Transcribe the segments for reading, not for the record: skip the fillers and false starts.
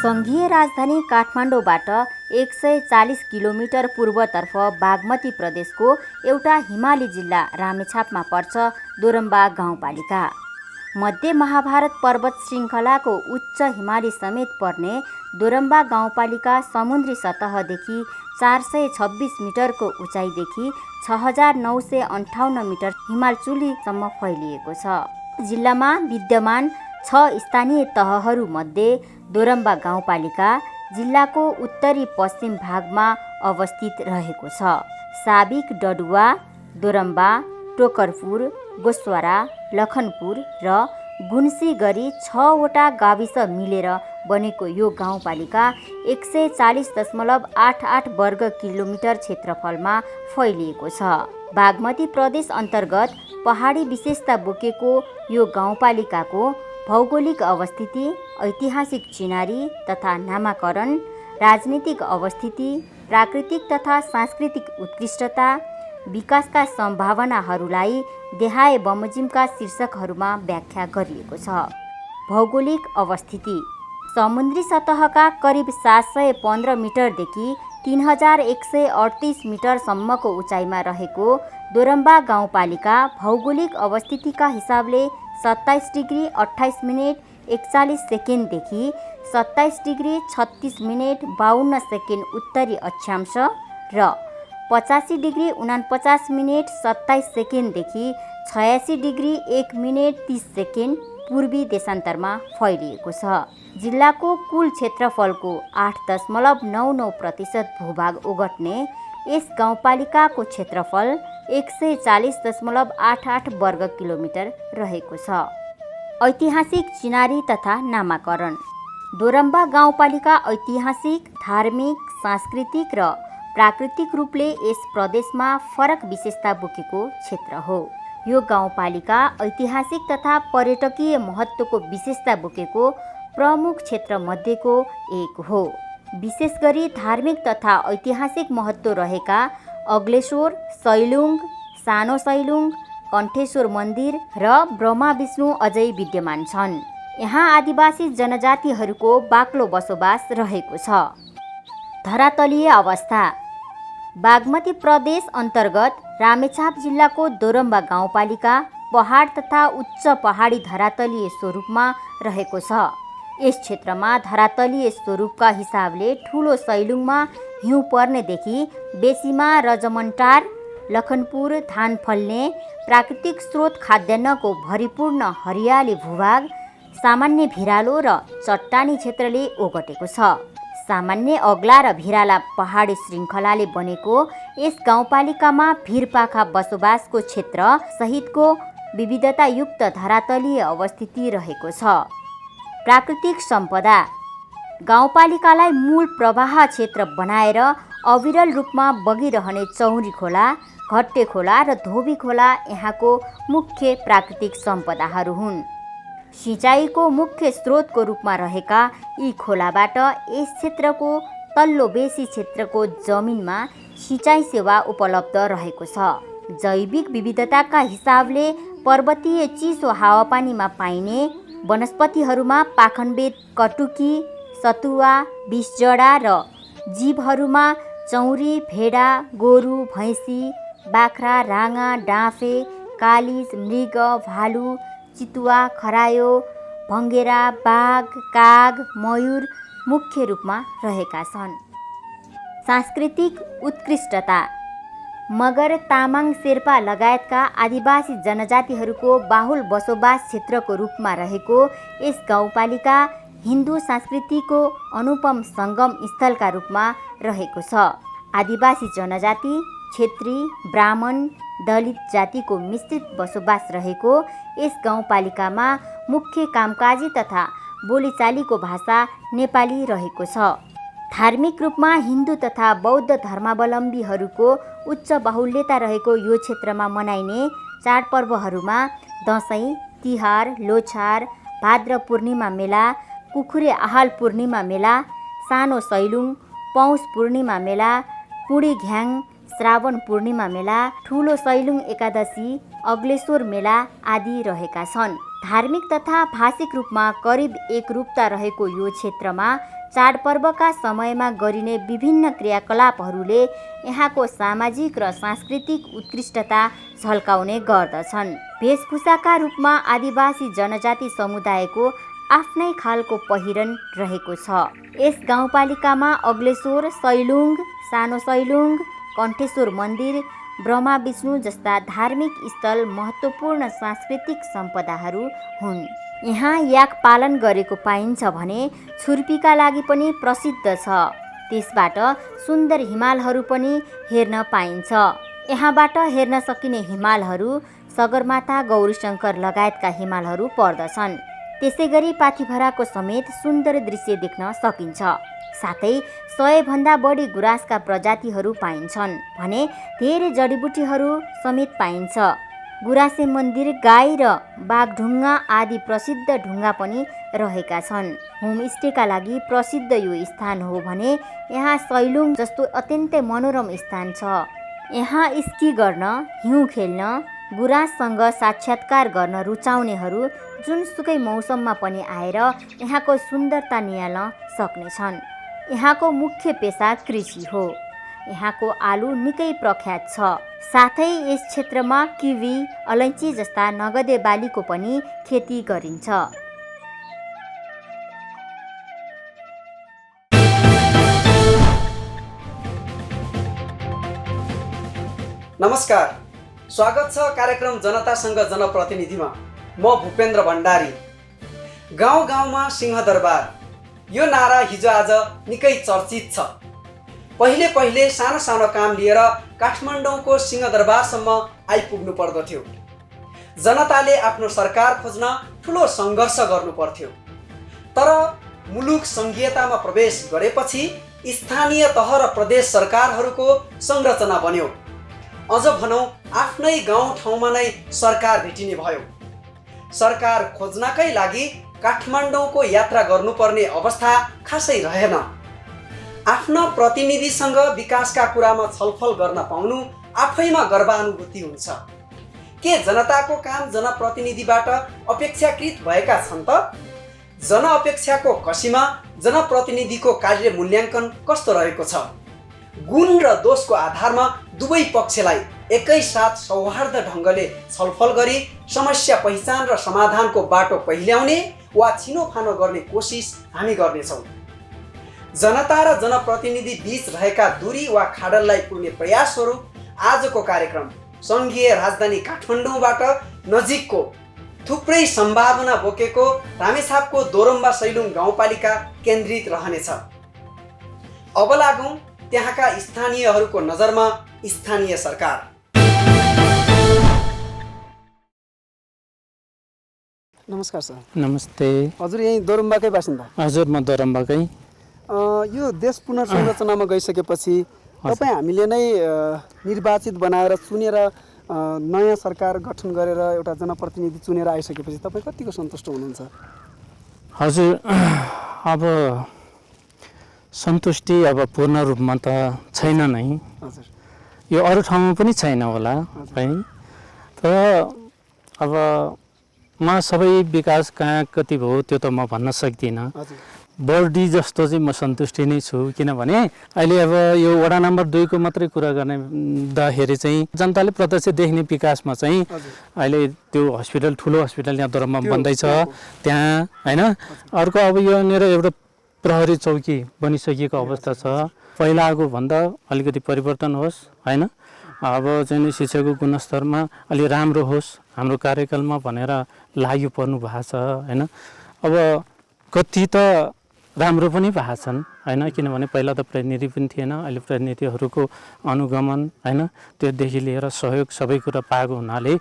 सङ्घीय राजधानी काठमाडौँबाट 140 किलोमिटर पूर्वतर्फ बागमती प्रदेशको एउटा हिमाली जिल्ला रामेछापमा पर्छ दोरम्बा गाउँपालिका। मध्य महाभारत पर्वत श्रृङ्खलाको उच्च हिमाली समेत पर्ने दोरम्बा गाउँपालिका समुद्री सतहदेखि 426 मिटरको उचाइदेखि 6958 मिटर हिमालचुलीसम्म फैलिएको छ। जिल्लामा विद्यमान 6 स्थानीय तहहरूमध्ये दोरम्बा गाउँपालिका जिल्लाको उत्तरी पश्चिम भागमा अवस्थित रहेको छ। साबिक डडुवा, दोरम्बा, टोकरपुर, गोस्वारा, लखनपुर र गुन्सी गरी 6 वटा गाविस मिलेर बनेको यो गाउँपालिका 140.88 वर्ग किलोमिटर क्षेत्रफलमा फैलिएको छ। बागमती प्रदेश अन्तर्गत पहाडी विशेषता बोकेको यो गाउँपालिकाको भौगोलिक अवस्थिति, ऐतिहासिक चिनारी तथा नामाकरण, राजनीतिक अवस्थिति, प्राकृतिक तथा सांस्कृतिक उत्कृष्टता, विकासका सम्भावनाहरूलाई देहाय बमोजिमका शीर्षकहरूमा व्याख्या गरिएको छ। भौगोलिक अवस्थिति: समुद्री सतहका करिब 715 मिटरदेखि 3138 मिटरसम्मको उचाइमा रहेको दोरम्बा गाउँपालिका भौगोलिक अवस्थितिका हिसाबले 27 degree 28 minute 41 सेकेन्डदेखि 27 degree 36 minute 52 second उत्तरी अक्षांश र 85 degree 49 minute 27 सेकेन्डदेखि 86 degree 1 minute 30 second पूर्वी देशान्तरमा फैलिएको छ। जिल्लाको कुल क्षेत्रफलको 8.99% भूभाग ओगट्ने यस गाउँपालिकाको क्षेत्रफल 140.88 वर्ग किलोमिटर रहेको छ। ऐतिहासिक चिनारी तथा नामाकरण: दोरम्बा गाउँपालिका ऐतिहासिक, धार्मिक, सांस्कृतिक र प्राकृतिक रूपले यस प्रदेशमा फरक विशेषता बोकेको क्षेत्र हो। यो गाउँपालिका ऐतिहासिक तथा पर्यटकीय महत्त्वको विशेषता बोकेको प्रमुख क्षेत्रमध्येको एक हो। विशेष गरी धार्मिक तथा ऐतिहासिक महत्त्व रहेका अग्लेश्वर, सैलुङ, सानो सैलुङ, कण्ठेश्वर मन्दिर र ब्रह्मा विष्णु अझै विद्यमान छन्। यहाँ आदिवासी जनजातिहरूको बाक्लो बसोबास रहेको छ। धरातलीय अवस्था: बागमती प्रदेश अन्तर्गत रामेछाप जिल्लाको दोरम्बा गाउँपालिका पहाड तथा उच्च पहाडी धरातलीय स्वरूपमा रहेको छ। यस क्षेत्रमा धरातलीय स्वरूपका हिसाबले ठुलो सैलुङमा हिउँ पर्नेदेखि बेसीमा रजमन्टार, लखनपुर धान फल्ने, प्राकृतिक स्रोत खाद्यान्नको भरिपूर्ण हरियाली भूभाग, सामान्य भिरालो र चट्टानी क्षेत्रले ओगटेको छ। सामान्य अग्ला र भिराला पहाडी श्रृङ्खलाले बनेको यस गाउँपालिकामा भिरपाखा बसोबासको क्षेत्र सहितको विविधतायुक्त धरातलीय अवस्थिति रहेको छ। प्राकृतिक सम्पदा: गाउँपालिकालाई मूल प्रवाह क्षेत्र बनाएर अविरल रूपमा बगिरहने चौरी खोला, घट्टे खोला र धोबी खोला यहाँको मुख्य प्राकृतिक सम्पदाहरू हुन्। सिँचाइको मुख्य स्रोतको रूपमा रहेका यी खोलाबाट यस क्षेत्रको तल्लो बेसी क्षेत्रको जमिनमा सिँचाइ सेवा उपलब्ध रहेको छ। जैविक विविधताका हिसाबले पर्वतीय चिसो हावापानीमा पाइने वनस्पतिहरूमा पाखनबेत कटुकी, सतुवा, विषजडा र जीवहरूमा चौरी, भेडा, गोरु, भैँसी, बाख्रा, राँगा, डाँफे, कालिज, मृग, भालु, चितुवा, खरायो, भङ्गेरा, बाघ, काग, मयूर मुख्य रूपमा रहेका छन्। सांस्कृतिक उत्कृष्टता: मगर, तामाङ, शेर्पा लगायतका आदिवासी जनजातिहरूको बाहुल बसोबास क्षेत्रको रूपमा रहेको यस गाउँपालिका हिन्दू संस्कृतिको अनुपम सङ्गम स्थलका रूपमा रहेको छ। आदिवासी जनजाति, क्षेत्री, ब्राह्मण, दलित जातिको मिश्रित बसोबास रहेको यस गाउँपालिकामा मुख्य कामकाजी तथा बोलीचालीको भाषा नेपाली रहेको छ। धार्मिक रूपमा हिन्दू तथा बौद्ध धर्मावलम्बीहरूको उच्च बाहुल्यता रहेको यो क्षेत्रमा मनाइने चाडपर्वहरूमा दसैँ, तिहार, लोछार, भाद्र पूर्णिमा मेला, कुखुरे आहाल पूर्णिमा मेला, सानो सैलुङ, पौष पूर्णिमा मेला, कुडी घ्याङ, श्रावण पूर्णिमा मेला, ठुलो सैलुङ एकादशी, अग्लेश्वर मेला आदि रहेका छन्। धार्मिक तथा भाषिक रूपमा करिब एकरूपता रहेको यो क्षेत्रमा चाडपर्वका समयमा गरिने विभिन्न क्रियाकलापहरूले यहाँको सामाजिक र सांस्कृतिक उत्कृष्टता झल्काउने गर्दछन्। वेशभूषाका रूपमा आदिवासी जनजाति समुदायको आफ्नै खालको पहिरन रहेको छ। यस गाउँपालिकामा अग्लेश्वर, सैलुङ, सानो सैलुङ, कण्ठेश्वर मन्दिर, ब्रह्मा विष्णु जस्ता धार्मिक स्थल महत्त्वपूर्ण सांस्कृतिक सम्पदाहरू हुन्। यहाँ याक पालन गरेको पाइन्छ भने छुर्पीका लागि पनि प्रसिद्ध छ। त्यसबाट सुन्दर हिमालहरू पनि हेर्न पाइन्छ। यहाँबाट हेर्न सकिने हिमालहरू सगरमाथा, गौरीशङ्कर लगायतका हिमालहरू पर्दछन्। त्यसैगरी पाथिभराको समेत सुन्दर दृश्य देख्न सकिन्छ। साथै 100 भन्दा बढी गुराँसका प्रजातिहरू पाइन्छन् भने धेरै जडीबुटीहरू समेत पाइन्छ। गुराँसे मन्दिर, गाई र बाघढुङ्गा आदि प्रसिद्ध ढुङ्गा पनि रहेका छन्। होमस्टेका लागि प्रसिद्ध यो स्थान हो भने यहाँ सैलुङ जस्तो अत्यन्तै मनोरम स्थान छ। यहाँ स्की गर्न, हिउँ खेल्न, गुराँससँग साक्षात्कार गर्न रुचाउनेहरू जुनसुकै मौसममा पनि आएर यहाँको सुन्दरता निहाल्न सक्नेछन्। यहाँको मुख्य पेसा कृषि हो। यहाँको आलु निकै प्रख्यात छ। साथै यस क्षेत्रमा किवी, अलैँची जस्ता नगदे बालीको पनि खेती गरिन्छ। नमस्कार, स्वागत छ कार्यक्रम जनतासँग जनप्रतिनिधिमा। म भूपेन्द्र भण्डारी। गाउँ गाउँमा सिंहदरबार, यो नारा हिजो आज निकै चर्चित छ। पहिले सानो सानो काम लिएर काठमाडौँको सिंहदरबारसम्म आइपुग्नु पर्दथ्यो। जनताले आफ्नो सरकार खोज्न ठुलो सङ्घर्ष गर्नु पर्थ्यो। तर मुलुक सङ्घीयतामा प्रवेश गरेपछि स्थानीय तह र प्रदेश सरकारहरूको संरचना बन्यो। अझ भनौँ आफ्नै गाउँठाउँमा नै सरकार भेटिने भयो। सरकार खोज्नकै लागि काठमाडौँको यात्रा गर्नुपर्ने अवस्था खासै रहेन। आफ्ना प्रतिनिधिसँग विकासका कुरामा छलफल गर्न पाउनु आफैमा गर्वानुभूति हुन्छ। के जनताको काम जनप्रतिनिधिबाट अपेक्षाकृत भएका छन् त? जनअपेक्षाको कसीमा जनप्रतिनिधिको कार्य मूल्याङ्कन कस्तो रहेको छ? गुण र दोषको आधारमा दुवै पक्षलाई एकैसाथ सौहार्द ढङ्गले छलफल गरी समस्या पहिचान र समाधानको बाटो पहिल्याउने वा छिनोफानो गर्ने कोसिस हामी गर्नेछौँ। जनता र जनप्रतिनिधि बीच रहेका दूरी वा खाडललाई पुर्ने प्रयास स्वरूप आजको कार्यक्रम सङ्घीय राजधानी काठमाडौँबाट नजिकको थुप्रै सम्भावना बोकेको रामेछापको दोरम्बा सैलुङ गाउँपालिका केन्द्रित रहनेछ। अब लागौँ त्यहाँका स्थानीयहरूको नजरमा स्थानीय सरकार। नमस्कार सर। नमस्ते। हजुर यही दोरम्बाकै बासिन्दा? हजुर, म दोरम्बाकै। यो देश पुनर्संरचनामा गइसकेपछि तपाईँ हामीले नै निर्वाचित बनाएर चुनेर नयाँ सरकार गठन गरेर एउटा जनप्रतिनिधि चुनेर आइसकेपछि तपाईँ कतिको सन्तुष्ट हुनुहुन्छ? हजुर, अब सन्तुष्टि अब पूर्ण रूपमा त छैन नै। हजुर, यो अरू ठाउँमा पनि छैन होला है। तर अब म सबै विकास कहाँ कति भयो त्यो त म भन्न सक्दिनँ। बढी जस्तो चाहिँ म सन्तुष्टि नै छु। किनभने अहिले अब यो वडा नम्बर 2 को मात्रै कुरा गर्दाखेरि चाहिँ जनताले प्रत्यक्ष देख्ने विकासमा चाहिँ अहिले त्यो हस्पिटल, ठुलो हस्पिटल यहाँ दोरम्बा बन्दैछ त्यहाँ होइन। अर्को अब यहाँनिर एउटा प्रहरी चौकी बनिसकेको अवस्था छ। पहिलाको भन्दा अलिकति परिवर्तन होस् होइन। अब चाहिँ शिक्षाको गुणस्तरमा अलि राम्रो होस् हाम्रो कार्यकालमा भनेर लागि पर्नु भएको छ होइन। अब कति त राम्रो पनि भएको छन् होइन। किनभने पहिला त प्रतिनिधि पनि थिएन, अहिले प्रतिनिधिहरूको अनुगमन होइन त्योदेखि लिएर सहयोग सबै कुरा पाएको हुनाले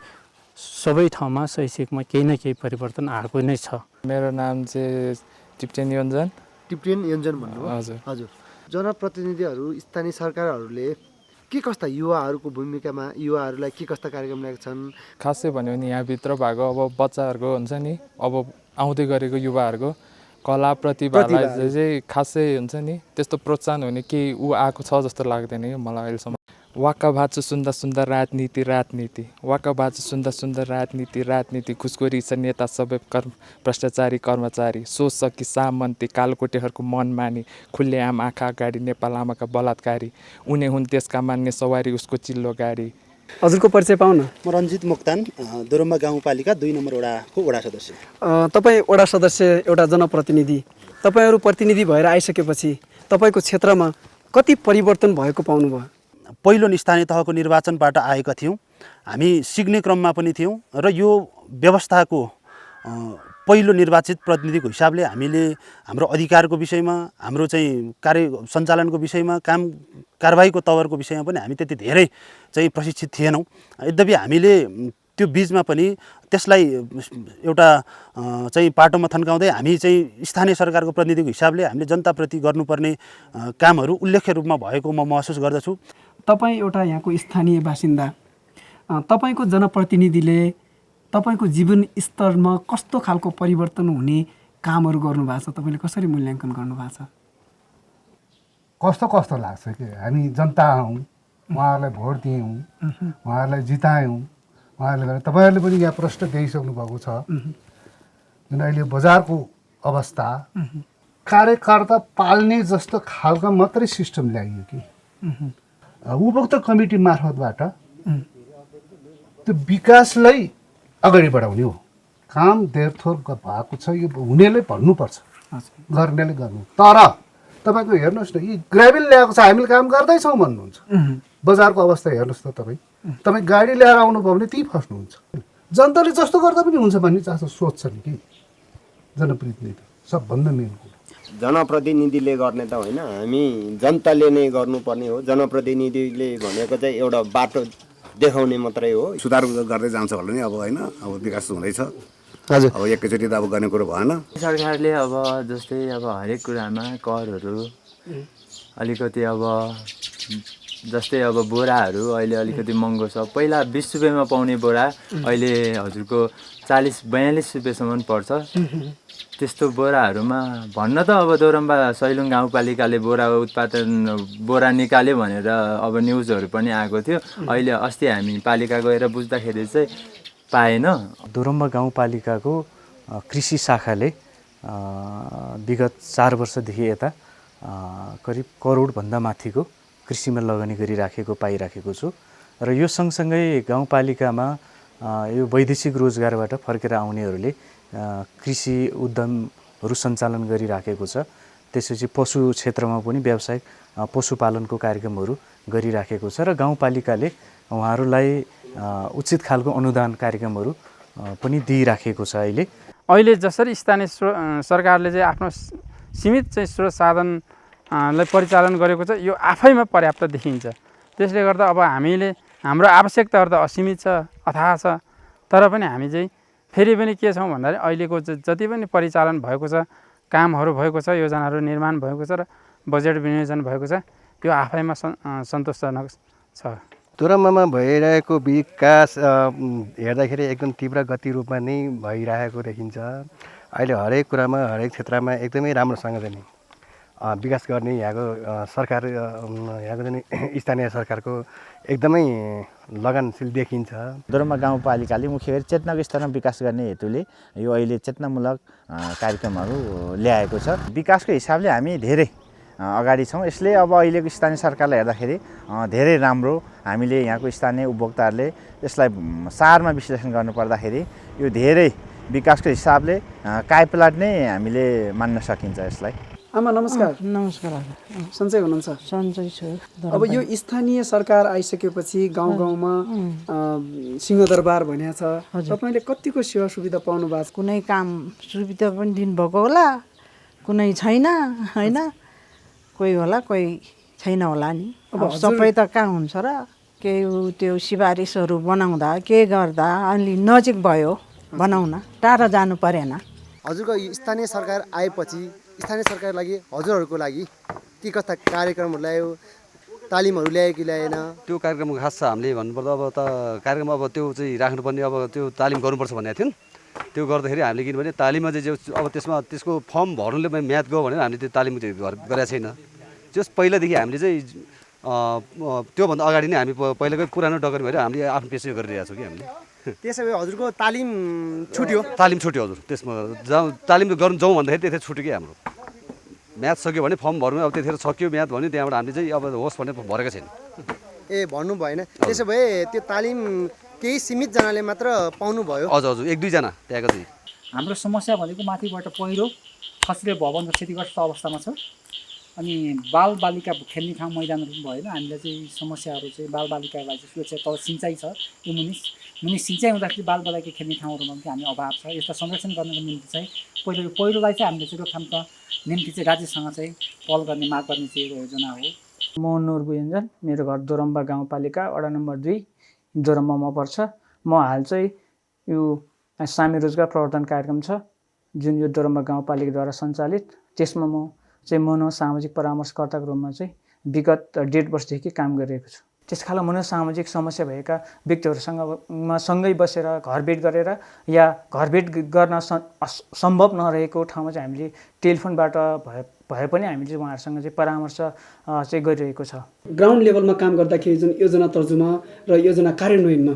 सबै ठाउँमा शैक्षिकमा केही न केही परिवर्तन आएको नै छ। मेरो नाम चाहिँ टिप्टेन योन्जन। टिप्टेन योन्जन भन्नुभयो? हजुर। हजुर, जनप्रतिनिधिहरू स्थानीय सरकारहरूले के कस्ता युवाहरूको भूमिकामा युवाहरूलाई के कस्ता कार्यक्रम ल्याएका छन्? खासै भन्यो भने यहाँभित्र भएको अब बच्चाहरूको हुन्छ नि, अब आउँदै गरेको युवाहरूको कला प्रतिभालाई चाहिँ खासै हुन्छ नि त्यस्तो प्रोत्साहन हुने केही आएको छ जस्तो लाग्दैन कि मलाई अहिलेसम्म। वाक्का भाँच्छु सुन्दा सुन्दा राजनीति राजनीति वाक्का भाँच्छु सुन्दा सुन्दा राजनीति राजनीति घुसखोरी छ नेता सबै भ्रष्टाचारी कर्मचारी सोच सकी सामन्ती कालकोटेहरूको मन मानी खुल्लेआम आँखा अगाडि नेपाल आमाका बलात्कारी उनी हुन् त्यसका मान्ने सवारी उसको चिल्लो गाडी। हजुरको परिचय पाउँ न। म रञ्जित मोक्तान, दोरम्बा गाउँपालिका 2 नम्बर वडाको वडा सदस्य। तपाईँ वडा सदस्य, एउटा जनप्रतिनिधि, तपाईँहरू प्रतिनिधि भएर आइसकेपछि तपाईँको क्षेत्रमा कति परिवर्तन भएको पाउनुभयो? पहिलो स्थानीय तहको निर्वाचनबाट आएका थियौँ, हामी सिक्ने क्रममा पनि थियौँ र यो व्यवस्थाको पहिलो निर्वाचित प्रतिनिधिको हिसाबले हामीले हाम्रो अधिकारको विषयमा, हाम्रो चाहिँ कार्य सञ्चालनको विषयमा, काम कारबाहीको तवरको विषयमा पनि हामी त्यति धेरै चाहिँ प्रशिक्षित थिएनौँ। यद्यपि हामीले त्यो बिचमा पनि त्यसलाई एउटा चाहिँ पाटोमा थन्काउँदै हामी चाहिँ स्थानीय सरकारको प्रतिनिधिको हिसाबले हामीले जनताप्रति गर्नुपर्ने कामहरू उल्लेख्य रूपमा भएको म महसुस गर्दछु। तपाईँ एउटा यहाँको स्थानीय बासिन्दा, तपाईँको जनप्रतिनिधिले तपाईँको जीवन स्तरमा कस्तो खालको परिवर्तन हुने कामहरू गर्नुभएको छ, तपाईँले कसरी मूल्याङ्कन गर्नुभएको छ? कस्तो लाग्छ कि हामी जनता हौँ, उहाँहरूलाई भोट दियौँ, उहाँहरूलाई जितायौँ, उहाँहरूले तपाईँहरूले पनि यहाँ प्रश्न देखिसक्नु भएको छ जुन अहिले बजारको अवस्था कार्यकर्ता पाल्ने जस्तो खालको मात्रै सिस्टम ल्याइयो कि उपभोक्ता कमिटी मार्फतबाट त्यो विकासलाई अगाडि बढाउने हो काम धेरथोर भएको छ। यो हुनेले भन्नुपर्छ, गर्नेले गर्नु। तर तपाईँको हेर्नुहोस् न, यी ग्राभेल ल्याएको छ, हामीले काम गर्दैछौँ भन्नुहुन्छ, बजारको अवस्था हेर्नुहोस् त। तपाईँ गाडी ल्याएर आउनुभयो भने त्यही फस्नुहुन्छ। जनताले जस्तो गर्दा पनि हुन्छ भन्ने चासो सोच्छन् कि जनप्रतिनिधि सबभन्दा मेन कुरो। जनप्रतिनिधिले गर्ने त होइन, हामी जनताले नै गर्नुपर्ने हो। जनप्रतिनिधिले भनेको चाहिँ एउटा बाटो देखाउने मात्रै हो। सुधार गर्दै जान्छ होला नि अब होइन, अब विकास हुँदैछ। हजुर, अब एकैचोटि त अब गर्ने कुरो भएन। सरकारले अब जस्तै अब हरेक कुरामा करहरू अलिकति अब जस्तै अब बोराहरू अहिले अलिकति महँगो छ। पहिला 20 रुपियाँमा पाउने बोरा अहिले हजुरको 40-42 रुपियाँसम्म पर्छ। त्यस्तो बोराहरूमा भन्न त अब दोरम्बा सैलुङ गाउँपालिकाले बोरा निकाल्यो भनेर अब न्युजहरू पनि आएको थियो। अहिले अस्ति हामी पालिका गएर बुझ्दाखेरि चाहिँ पाएन। दोरम्बा गाउँपालिकाको कृषि शाखाले विगत 4 वर्षदेखि यता करिब करोडभन्दा माथिको कृषिमा लगानी गरिराखेको पाइराखेको छु। र यो सँगसँगै गाउँपालिकामा यो वैदेशिक रोजगारबाट फर्केर आउनेहरूले कृषि उद्यमहरू सञ्चालन गरिराखेको छ। त्यसपछि पशु क्षेत्रमा पनि व्यावसायिक पशुपालनको कार्यक्रमहरू गरिराखेको छ र गाउँपालिकाले उहाँहरूलाई उचित खालको अनुदान कार्यक्रमहरू पनि दिइराखेको छ। अहिले जसरी स्थानीय सरकारले चाहिँ आफ्नो सीमित चाहिँ स्रोत साधनलाई परिचालन गरेको छ, यो आफैमा पर्याप्त देखिन्छ। त्यसले गर्दा अब हामीले हाम्रो आवश्यकताहरू त असीमित छ, अथाह छ, तर पनि हामी चाहिँ फेरि पनि के छौँ भन्दाखेरि अहिलेको जति पनि परिचालन भएको छ, कामहरू भएको छ, योजनाहरू निर्माण भएको छ र बजेट विनियोजन भएको छ, यो आफैमा सन्तोषजनक छ। दोरम्बामा भइरहेको विकास हेर्दाखेरि एकदम तीव्र गति रूपमा नै भइरहेको देखिन्छ। अहिले हरेक कुरामा, हरेक क्षेत्रमा एकदमै राम्रोसँग चाहिँ विकास गर्ने यहाँको सरकार, यहाँको चाहिँ स्थानीय सरकारको एकदमै लगनशील देखिन्छ। दोरम्बा गाउँपालिकाले मुख्य गरी चेतनाको स्तरमा विकास गर्ने हेतुले यो अहिले चेतनामूलक कार्यक्रमहरू ल्याएको छ। विकासको हिसाबले हामी धेरै अगाडि छौँ। यसले अब अहिलेको स्थानीय सरकारलाई हेर्दाखेरि धेरै राम्रो, हामीले यहाँको स्थानीय उपभोक्ताहरूले यसलाई सारमा विश्लेषण गर्नुपर्दाखेरि यो धेरै विकासको हिसाबले काइपलाट नै हामीले मान्न सकिन्छ यसलाई। आमा नमस्कार। नमस्कार। सन्चै हुनुहुन्छ? सन्चै छु। अब यो स्थानीय सरकार आइसकेपछि गाउँ गाउँमा सिंहदरबार भनिएको छ, तपाईँले कतिको सेवा सुविधा पाउनु भएको छ? कुनै काम सुविधा पनि दिनुभएको होला, कुनै छैन होइन, कोही होला कोही छैन होला नि। अब सबै त कहाँ हुन्छ र, केही त्यो सिफारिसहरू बनाउँदा के गर्दा अलि नजिक भयो बनाउन, टाढा जानु परेन। हजुरको स्थानीय सरकार आएपछि स्थानीय सरकार लागि हजुरहरूको लागि के कस्ता कार्यक्रमहरू ल्यायो, तालिमहरू ल्यायो कि ल्याएन? त्यो कार्यक्रम खास छ हामीले भन्नुपर्दा अब त कार्यक्रम अब त्यो चाहिँ राख्नुपर्ने, अब त्यो तालिम गर्नुपर्छ भनेको थियौँ। त्यो गर्दाखेरि हामीले किनभने तालिममा चाहिँ अब त्यसको फर्म भर्नुले म्याद गयो भनेर हामीले त्यो तालिम चाहिँ गरेको छैन। जस पहिलादेखि हामीले चाहिँ त्योभन्दा अगाडि नै हामी पहिलाकै पुरानो डकुमेन्टहरू हामीले आफ्नो पेसै गरिरहेको छौँ कि हामीले। त्यसो भए हजुरको तालिम छुट्यो? तालिम छुट्यो हजुर। त्यसमा तालिम गर्नु जाउँ भन्दाखेरि त्यतिखेर छुट्यो कि हाम्रो म्याथ सक्यो भने फर्म भर्नु, अब त्यतिखेर सक्यो म्याथ भन्यो, त्यहाँबाट हामीले चाहिँ अब होस् भने भरेको छैन। ए भन्नु भएन। त्यसो भए त्यो तालिम केही सीमित जनाले मात्र पाउनु भयो? हजुर हजुर, 1-2 जना त्यहाँको चाहिँ। हाम्रो समस्या भनेको माथिबाट पहिरो खसेर भवन र क्षतिग्रस्त अवस्थामा छ। अनि बालबालिका खेल्ने ठाउँ मैदानहरू पनि भएन। हामीलाई चाहिँ समस्याहरू चाहिँ बालबालिकालाई चाहिँ सुरक्षा तल सिँचाइ छ, यो मुनि सिँचाइ हुँदाखेरि बालबालिका खेल्ने ठाउँहरूमा पनि हामी अभाव छ। यसलाई संरक्षण गर्नको निम्ति चाहिँ पहिरोलाई चाहिँ हामीले चाहिँ रोकथामका निम्ति चाहिँ राज्यसँग चाहिँ पहल गर्ने माग गर्ने चाहिँ योजना हो। म नुर बुयन्जन, मेरो घर दोरम्बा गाउँपालिका वडा नम्बर 2 दोरम्बामा पर्छ। म हाल चाहिँ यो सामी रोजगार प्रवर्धन कार्यक्रम छ जुन यो दोरम्बा गाउँपालिकाद्वारा सञ्चालित, त्यसमा म चाहिँ मनोसामाजिक परामर्शकर्ताको रूपमा चाहिँ विगत 1.5 वर्षदेखि काम गरिरहेको छु। त्यसकाल मनोसामाजिक समस्या भएका व्यक्तिहरूसँगै बसेर घरभेट गरेर या घरभेट गर्न सम्भव नरहेको ठाउँमा चाहिँ हामीले टेलिफोनबाट भए पनि हामीले चाहिँ उहाँहरूसँग चाहिँ परामर्श चाहिँ गरिरहेको छ। ग्राउन्ड लेभलमा काम गर्दाखेरि जुन योजना तर्जुमा र योजना कार्यान्वयनमा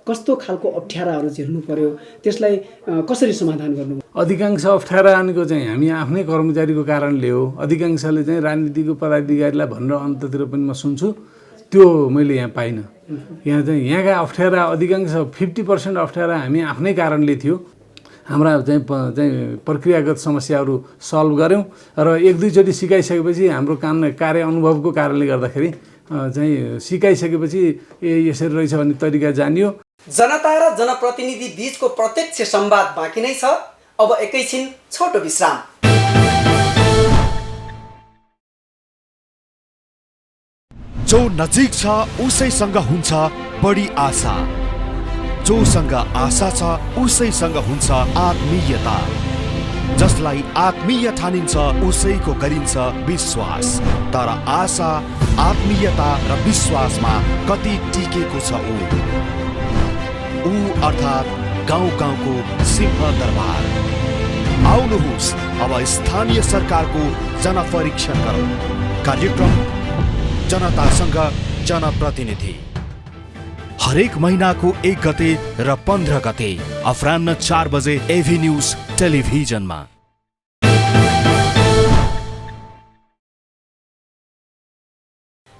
कस्तो खालको अप्ठ्याराहरू झेल्नु पर्यो, त्यसलाई कसरी समाधान गर्नु? अधिकांश अप्ठ्यारा आनेको चाहिँ हामी आफ्नै कर्मचारीको कारणले हो। अधिकांशले चाहिँ राजनीतिको पदाधिकारीलाई भनेर अन्ततिर पनि म सुन्छु, त्यो मैले यहाँ पाइनँ। यहाँ चाहिँ यहाँका अप्ठ्यारा अधिकांश 50% अप्ठ्यारा हामी आफ्नै कारणले थियो। हाम्रा चाहिँ प्रक्रियागत समस्याहरू सल्भ गऱ्यौँ र 1-2 चोटि सिकाइसकेपछि हाम्रो कार्य अनुभवको कारणले गर्दाखेरि चाहिँ सिकाइसकेपछि यसरी रहेछ भन्ने तरिका जानियो। जनता र जनप्रतिनिधि बीचको प्रत्यक्ष संवाद बाँकी नै छ। अब एकैछिन छोटो विश्राम। जो नजिक छ उसैसँग हुन्छ बढी आशा, जोसँग आशा छ उसैसँग हुन्छ आत्मीयता, जसलाई आत्मीय ठानिन्छ उसैको गरिन्छ विश्वास। तर आशा, आत्मीयता र विश्वासमा कति टिकेको छ ऊ अर्थात् गाउँ गाउँको सिंहदरबार। आउनुहोस् अब स्थानीय सरकारको जनपरीक्षण गरौँ। कार्यक्रम जनतासँग जनप्रतिनिधि हरेक महिनाको 1 गते र 15 गते अपराह्न 4 बजे एभी न्यूज टेलिभिजनमा।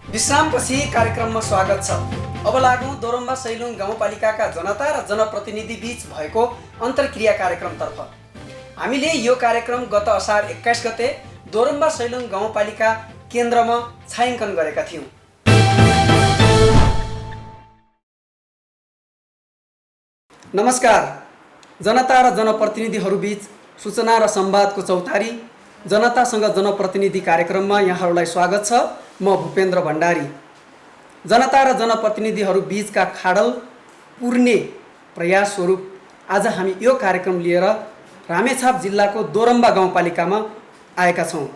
विश्रामपछि कार्यक्रममा स्वागत छ। अब लागौँ दोरम्बा सैलुङ गाउँपालिकाका जनता र जनप्रतिनिधि बीच भएको अन्तर्क्रिया कार्यक्रमतर्फ। हामीले यो कार्यक्रम गत असार 21 गते दोरम्बा सैलुङ गाउँपालिका केन्द्रमा छायाङ्कन गरेका थियौँ। नमस्कार। जनता र जनप्रतिनिधिहरू बीच सूचना र संवादको चौतारी जनतासँग जनप्रतिनिधि कार्यक्रममा यहाँहरूलाई स्वागत छ। म भूपेन्द्र भण्डारी। जनता र जनप्रतिनिधिहरू बीचका खाडल पुर्ने प्रयास स्वरूप आज हामी यो कार्यक्रम लिएर रामेछाप जिल्लाको दोरम्बा गाउँपालिकामा आएका छौँ।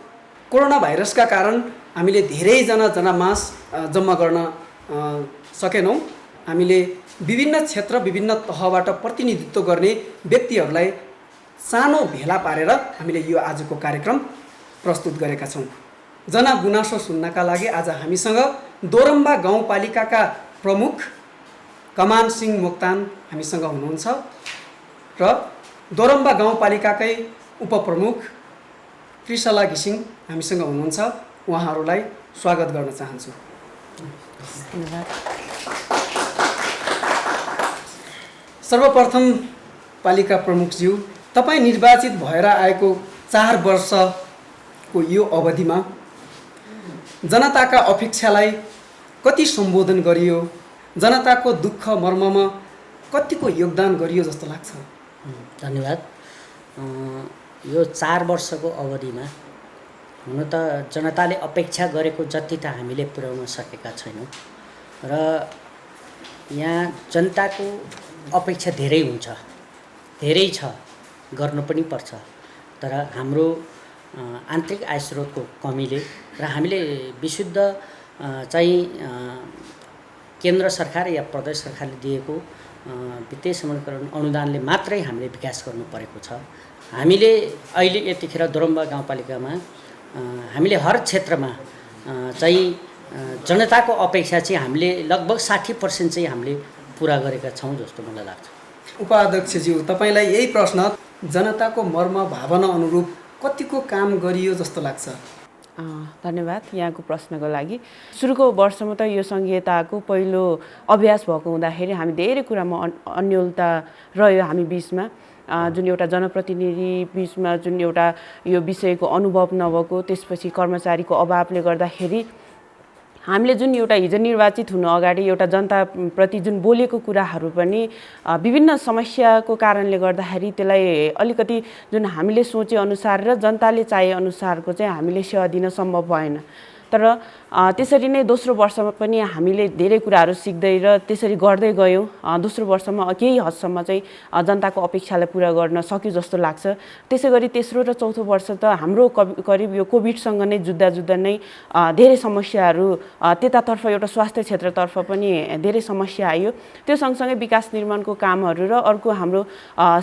कोरोना भाइरसका कारण हामीले धेरैजना जनमास जम्मा गर्न सकेनौँ। हामीले विभिन्न क्षेत्र विभिन्न तहबाट प्रतिनिधित्व गर्ने व्यक्तिहरूलाई सानो भेला पारेर हामीले यो आजको कार्यक्रम प्रस्तुत गरेका छौँ। जनगुनासो सुन्नका लागि आज हामीसँग दोरम्बा गाउँपालिकाका प्रमुख कमान सिंह मोक्तान हामीसँग हुनुहुन्छ र दोरम्बा गाउँपालिकाकै उपप्रमुख त्रिशला घिसिङ हामीसँग हुनुहुन्छ। उहाँहरूलाई स्वागत गर्न चाहन्छु। सर्वप्रथम पालिका प्रमुखज्यू, तपाईँ निर्वाचित भएर आएको 4 वर्षको यो अवधिमा जनताका अपेक्षालाई कति सम्बोधन गरियो, जनताको दुःख मर्ममा कतिको योगदान गरियो जस्तो लाग्छ? धन्यवाद। यो 4 वर्षको अवधिमा हुन त जनताले अपेक्षा गरेको जति त हामीले पुर्याउन सकेका छैनौँ र यहाँ जनताको अपेक्षा धेरै हुन्छ, धेरै छ, गर्नु पनि पर्छ। तर हाम्रो आन्तरिक आय स्रोतको कमीले र हामीले विशुद्ध चाहिँ केन्द्र सरकार या प्रदेश सरकारले दिएको वित्तीय समग्रीकरण अनुदानले मात्रै हामीले विकास गर्नु परेको छ। हामीले अहिले यतिखेर दोरम्बा गाउँपालिकामा हामीले हर क्षेत्रमा चाहिँ जनताको अपेक्षा चाहिँ हामीले लगभग 60% चाहिँ हामीले पुरा गरेका छौँ जस्तो मलाई लाग्छ। उपाध्यक्षज्यू, तपाईँलाई यही प्रश्न, जनताको मर्म भावना अनुरूप कतिको काम गरियो जस्तो लाग्छ? धन्यवाद यहाँको प्रश्नको लागि। सुरुको वर्षमा त यो सङ्घीयताको पहिलो अभ्यास भएको हुँदाखेरि हामी धेरै कुरामा अन्योलता रह्यो हामी बिचमा, जुन एउटा जनप्रतिनिधि बिचमा जुन एउटा यो विषयको अनुभव नभएको, त्यसपछि कर्मचारीको अभावले गर्दाखेरि हामीले जुन एउटा हिजो निर्वाचित हुनु अगाडि एउटा जनताप्रति जुन बोलेको कुराहरू पनि विभिन्न समस्याको कारणले गर्दाखेरि त्यसलाई अलिकति जुन हामीले सोचेअनुसार र जनताले चाहेअनुसारको चाहिँ हामीले सेवा दिन सम्भव भएन। तर त्यसरी नै दोस्रो वर्षमा पनि हामीले धेरै कुराहरू सिक्दै र त्यसरी गर्दै गयौँ। दोस्रो वर्षमा केही हदसम्म चाहिँ जनताको अपेक्षालाई पुरा गर्न सक्यो जस्तो लाग्छ। त्यसै गरी तेस्रो र चौथो वर्ष त हाम्रो करिब यो कोभिडसँग नै जुत्दा नै धेरै समस्याहरू, त्यतातर्फ एउटा स्वास्थ्य क्षेत्रतर्फ पनि धेरै समस्या आयो। त्यो सँगसँगै विकास निर्माणको कामहरू र अर्को हाम्रो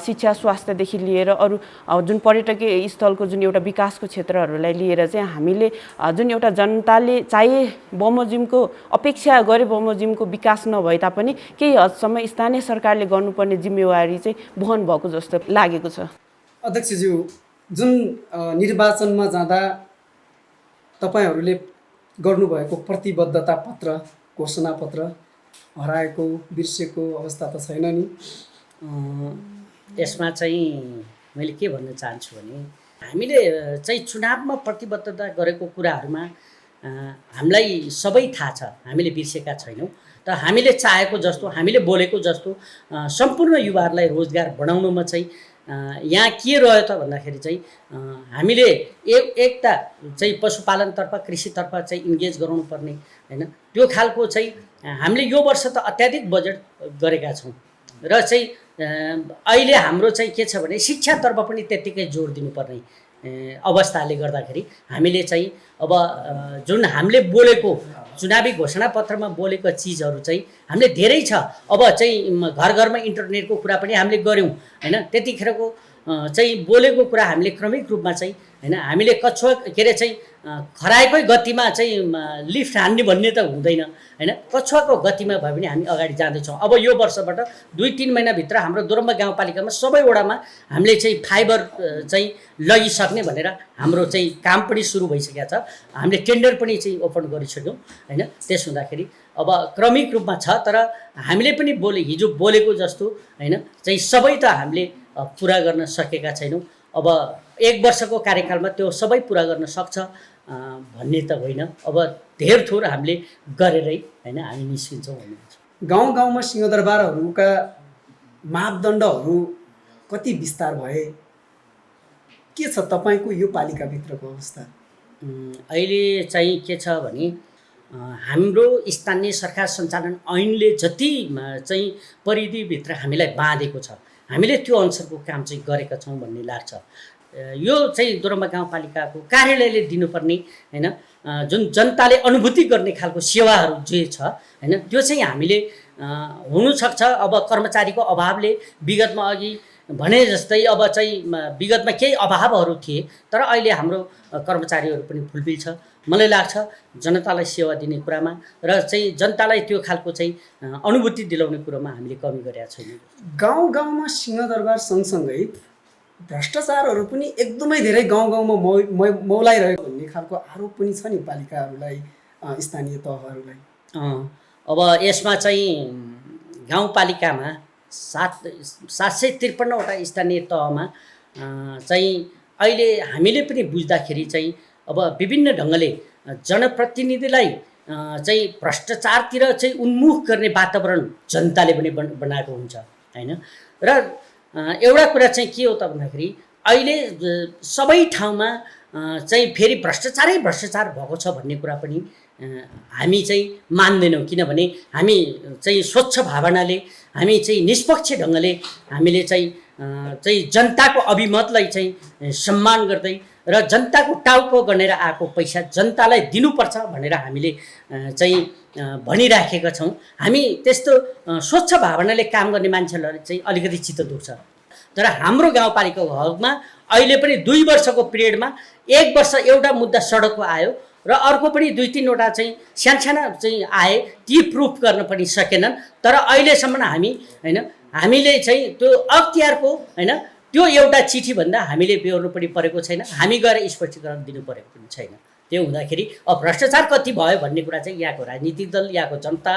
शिक्षा स्वास्थ्यदेखि लिएर अरू जुन पर्यटकीय स्थलको जुन एउटा विकासको क्षेत्रहरूलाई लिएर चाहिँ हामीले जुन एउटा जनताले बमोजिमको अपेक्षा गरे बमोजिमको विकास नभए तापनि केही हदसम्म स्थानीय सरकारले गर्नुपर्ने जिम्मेवारी चाहिँ वहन भएको जस्तो लागेको छ। अध्यक्षज्यू, जुन निर्वाचनमा जाँदा तपाईँहरूले गर्नुभएको प्रतिबद्धता पत्र, घोषणा पत्र हराएको बिर्सेको अवस्था त छैन नि? यसमा चाहिँ मैले के भन्न चाहन्छु भने हामीले चाहिँ चुनावमा प्रतिबद्धता गरेको कुराहरूमा हामीलाई सबै थाहा छ, हामीले बिर्सेका छैनौँ। तर हामीले चाहेको जस्तो, हामीले बोलेको जस्तो सम्पूर्ण युवाहरूलाई रोजगार बढाउनुमा चाहिँ यहाँ के रह्यो त भन्दाखेरि चाहिँ हामीले एकता चाहिँ पशुपालनतर्फ, कृषितर्फ चाहिँ इन्गेज गराउनु पर्ने होइन, त्यो खालको चाहिँ हामीले यो वर्ष त अत्याधिक बजेट गरेका छौँ र चाहिँ अहिले हाम्रो चाहिँ के छ भने शिक्षातर्फ पनि त्यत्तिकै जोड दिनुपर्ने अवस्थाले गर्दाखेरि हामीले चाहिँ अब जुन हामीले बोलेको चुनावी घोषणापत्रमा बोलेको चिजहरू चाहिँ हामीले धेरै छ। अब चाहिँ घर घरमा इन्टरनेटको कुरा पनि हामीले गऱ्यौँ होइन, त्यतिखेरको चाहिँ बोलेको कुरा हामीले क्रमिक रूपमा चाहिँ होइन हामीले कछुवा के अरे चाहिँ खराएकै गतिमा चाहिँ लिफ्ट हान्ने भन्ने त हुँदैन होइन, कछुवाको गतिमा भए पनि हामी अगाडि जाँदैछौँ। अब यो वर्षबाट 2-3 महिनाभित्र हाम्रो दोरम्बा गाउँपालिकामा सबै वडामा हामीले चाहिँ फाइबर चाहिँ लगिसक्ने भनेर हाम्रो चाहिँ काम पनि सुरु भइसकेको छ। हामीले टेन्डर पनि चाहिँ ओपन गरिसक्यौँ होइन। त्यस हुँदाखेरि अब क्रमिक रूपमा छ, तर हामीले पनि हिजो बोलेको जस्तो होइन चाहिँ सबै त हामीले पुरा गर्न सकेका छैनौँ। अब 1 वर्षको कार्यकालमा त्यो सबै पुरा गर्न सक्छ भन्ने त होइन, अब धेर थोर हामीले गरेरै होइन हामी निस्किन्छौँ भन्ने। गाउँ गाउँमा सिंहदरबारहरूका मापदण्डहरू कति विस्तार भए? के छ तपाईँको यो पालिकाभित्रको अवस्था? अहिले चाहिँ के छ भने हाम्रो स्थानीय सरकार सञ्चालन ऐनले जति चाहिँ परिधिभित्र हामीलाई बाँधेको छ, हामीले त्यो अनुसारको काम चाहिँ गरेका छौँ भन्ने लाग्छ। यो चाहिँ दोरम्बा गाउँपालिकाको कार्यालयले दिनुपर्ने होइन जुन जनताले अनुभूति गर्ने खालको सेवाहरू जे छ होइन, त्यो चाहिँ हामीले हुनसक्छ। अब कर्मचारीको अभावले विगतमा अघि भने जस्तै अब चाहिँ विगतमा केही अभावहरू थिए, तर अहिले हाम्रो कर्मचारीहरू पनि फुलफिल छ। मलाई लाग्छ जनतालाई सेवा दिने कुरामा र चाहिँ जनतालाई त्यो खालको चाहिँ अनुभूति दिलाउने कुरामा हामीले कमी गरेका छैनौँ। गाउँ गाउँमा सिंहदरबार सँगसँगै भ्रष्टाचारहरू पनि एकदमै धेरै गाउँ गाउँमा मौलाइरहेको भन्ने खालको आरोप पनि छ नि पालिकाहरूलाई, स्थानीय तहहरूलाई। अब यसमा चाहिँ गाउँपालिकामा 753वटा स्थानीय तहमा चाहिँ अहिले हामीले पनि बुझ्दाखेरि चाहिँ अब विभिन्न ढङ्गले जनप्रतिनिधिलाई चाहिँ भ्रष्टाचारतिर चाहिँ उन्मुख गर्ने वातावरण जनताले पनि बनाएको हुन्छ होइन। र एउटा कुरा चाहिँ के हो त भन्दाखेरि अहिले सबै ठाउँमा चाहिँ फेरि भ्रष्टाचार भएको छ भन्ने कुरा पनि हामी चाहिँ मान्दैनौँ। किनभने हामी चाहिँ स्वच्छ भावनाले, हामी चाहिँ निष्पक्ष ढङ्गले हामीले चाहिँ जनताको अभिमतलाई चाहिँ सम्मान गर्दै र जनताको टाउको गनेर आएको पैसा जनतालाई दिनुपर्छ भनेर हामीले चाहिँ भनिराखेका छौँ। हामी त्यस्तो स्वच्छ भावनाले काम गर्ने मान्छेहरूलाई चाहिँ अलिकति चित्त दुख्छ। तर हाम्रो गाउँपालिकाको हकमा अहिले पनि 2 वर्षको पिरियडमा 1 वर्ष एउटा मुद्दा सडकको आयो र अर्को पनि 2-3वटा चाहिँ सानसाना चाहिँ आए, ती प्रुफ गर्न पनि सकेनन्। तर अहिलेसम्म हामीले चाहिँ त्यो अख्तियारको त्यो एउटा चिठीभन्दा हामीले बेहोर्नु पनि परेको छैन, हामी गएर स्पष्टीकरण दिनु परेको पनि छैन। त्यो हुँदाखेरि अब भ्रष्टाचार कति भयो भन्ने कुरा चाहिँ यहाँको राजनीतिक दल, यहाँको जनता,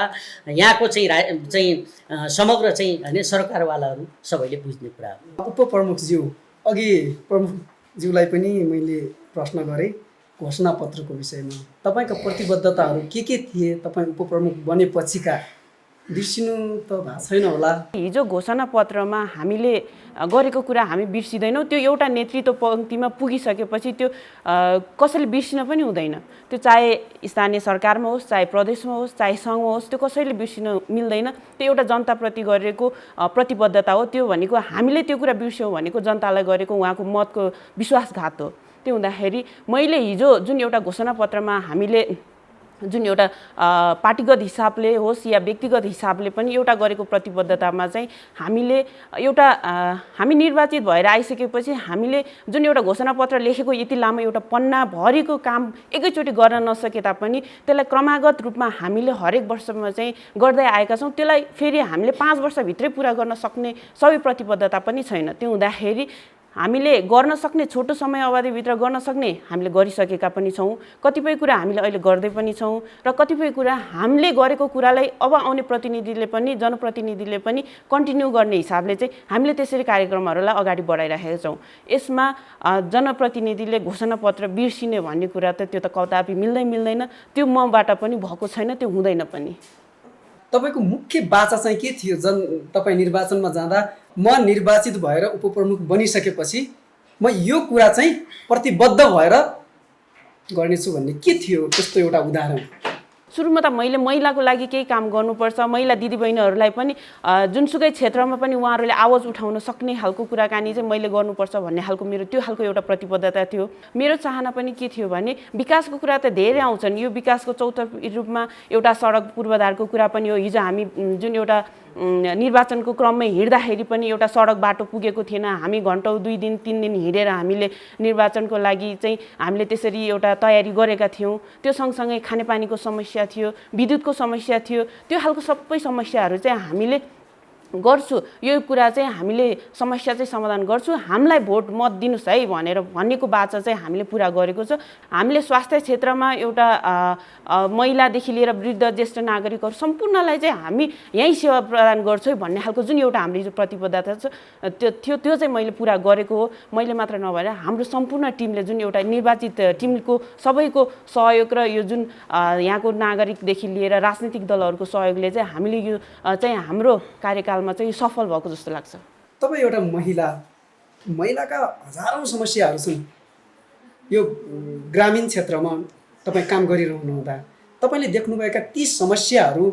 यहाँको चाहिँ समग्र चाहिँ सरकारवालाहरू सबैले बुझ्ने कुरा हो। उपप्रमुखज्यू, अघि प्रमुखज्यूलाई पनि मैले प्रश्न गरेँ घोषणापत्रको विषयमा। तपाईँका प्रतिबद्धताहरू के थिए तपाईँ उपप्रमुख बनेपछिका? बिर्सिनु त भएको छैन होला। हिजो घोषणापत्रमा हामीले गरेको कुरा हामी बिर्सिँदैनौँ। त्यो एउटा नेतृत्व पङ्क्तिमा पुगिसकेपछि त्यो कसैले बिर्सिन पनि हुँदैन। त्यो चाहे स्थानीय सरकारमा होस्, चाहे प्रदेशमा होस्, चाहे सङ्घमा होस्, त्यो कसैले बिर्सिन मिल्दैन। त्यो एउटा जनताप्रति गरेको प्रतिबद्धता हो। त्यो भनेको हामीले त्यो कुरा बिर्स्यौँ भनेको जनतालाई गरेको उहाँको मतको विश्वासघात हो। त्यो हुँदाखेरि मैले हिजो जुन एउटा घोषणापत्रमा हामीले जुन एउटा पार्टीगत हिसाबले होस् या व्यक्तिगत हिसाबले पनि एउटा गरेको प्रतिबद्धतामा चाहिँ हामीले एउटा हामी निर्वाचित भएर आइसकेपछि हामीले जुन एउटा घोषणापत्र लेखेको यति लामो एउटा पन्नाभरिको काम एकैचोटि गर्न नसके तापनि त्यसलाई क्रमागत रूपमा हामीले हरेक वर्षमा चाहिँ गर्दै आएका छौँ। त्यसलाई फेरि हामीले 5 वर्षभित्रै पुरा गर्न सक्ने सबै प्रतिबद्धता पनि छैन। त्यो हुँदाखेरि हामीले गर्न सक्ने छोटो समय अवधिभित्र गर्न सक्ने हामीले गरिसकेका पनि छौँ। कतिपय कुरा हामीले अहिले गर्दै पनि छौँ र कतिपय कुरा हामीले गरेको कुरालाई अब आउने प्रतिनिधिले पनि जनप्रतिनिधिले पनि कन्टिन्यू गर्ने हिसाबले चाहिँ हामीले त्यसरी कार्यक्रमहरूलाई अगाडि बढाइराखेका छौँ। यसमा जनप्रतिनिधिले घोषणापत्र बिर्सिने भन्ने कुरा त त्यो त कदापि मिल्दैन। त्यो मबाट पनि भएको छैन, त्यो हुँदैन पनि। तपाईँको मुख्य बाचा चाहिँ के थियो? तपाईँ निर्वाचनमा जाँदा म निर्वाचित भएर उपप्रमुख बनिसकेपछि म यो कुरा चाहिँ प्रतिबद्ध भएर गर्नेछु भन्ने के थियो? त्यस्तो एउटा उदाहरण। सुरुमा त मैले महिलाको लागि केही काम गर्नुपर्छ, महिला दिदीबहिनीहरूलाई पनि जुनसुकै क्षेत्रमा पनि उहाँहरूले आवाज उठाउन सक्ने खालको कुराकानी चाहिँ मैले गर्नुपर्छ भन्ने खालको मेरो त्यो खालको एउटा प्रतिबद्धता थियो। मेरो चाहना पनि के थियो भने विकासको कुरा त धेरै आउँछन्। यो विकासको चौतर्फी रूपमा एउटा सडक पूर्वाधारको कुरा पनि हो। हिजो हामी जुन एउटा निर्वाचनको क्रममै हिँड्दाखेरि पनि एउटा सडक बाटो पुगेको थिएन। हामी घन्टौँ 2 दिन 3 दिन हिँडेर हामीले निर्वाचनको लागि चाहिँ हामीले त्यसरी एउटा तयारी गरेका थियौँ। त्यो सँगसँगै खानेपानीको समस्या थियो, विद्युतको समस्या थियो। त्यो खालको सबै समस्याहरू चाहिँ हामीले गर्छु, यो कुरा चाहिँ हामीले समस्या चाहिँ समाधान गर्छु, हामीलाई भोट मत दिनुहोस् है भनेको बाचा चाहिँ हामीले पुरा गरेको छ। हामीले स्वास्थ्य क्षेत्रमा एउटा महिलादेखि लिएर वृद्ध ज्येष्ठ नागरिकहरू सम्पूर्णलाई चाहिँ हामी यहीँ सेवा प्रदान गर्छौँ भन्ने खालको जुन एउटा हाम्रो जो प्रतिबद्धता छ त्यो चाहिँ मैले पुरा गरेको हो। मैले मात्र नभएर हाम्रो सम्पूर्ण टिमले जुन एउटा निर्वाचित टिमको सबैको सहयोग र यो जुन यहाँको नागरिकदेखि लिएर राजनीतिक दलहरूको सहयोगले चाहिँ हामीले यो चाहिँ हाम्रो कार्यकाल चाहिँ सफल भएको जस्तो लाग्छ। तपाईँ एउटा महिलाका हजारौँ समस्याहरू छन्। यो ग्रामीण क्षेत्रमा तपाईँ काम गरिरहनु हुँदा तपाईँले देख्नुभएका ती समस्याहरू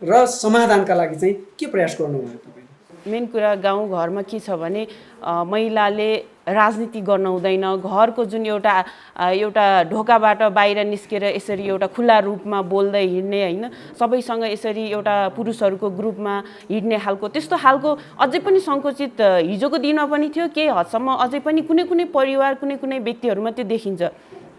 र समाधानका लागि चाहिँ के प्रयास गर्नुभयो तपाईँले? मेन कुरा गाउँघरमा के छ भने महिलाले राजनीति गर्न हुँदैन। घरको जुन एउटा ढोकाबाट बाहिर निस्केर यसरी एउटा खुला रूपमा बोल्दै हिँड्ने होइन, सबैसँग यसरी एउटा पुरुषहरूको ग्रुपमा हिँड्ने खालको त्यस्तो खालको अझै पनि सङ्कुचित हिजोको दिनमा पनि थियो। केही हदसम्म अझै पनि कुनै परिवार कुनै व्यक्तिहरूमा त्यो देखिन्छ।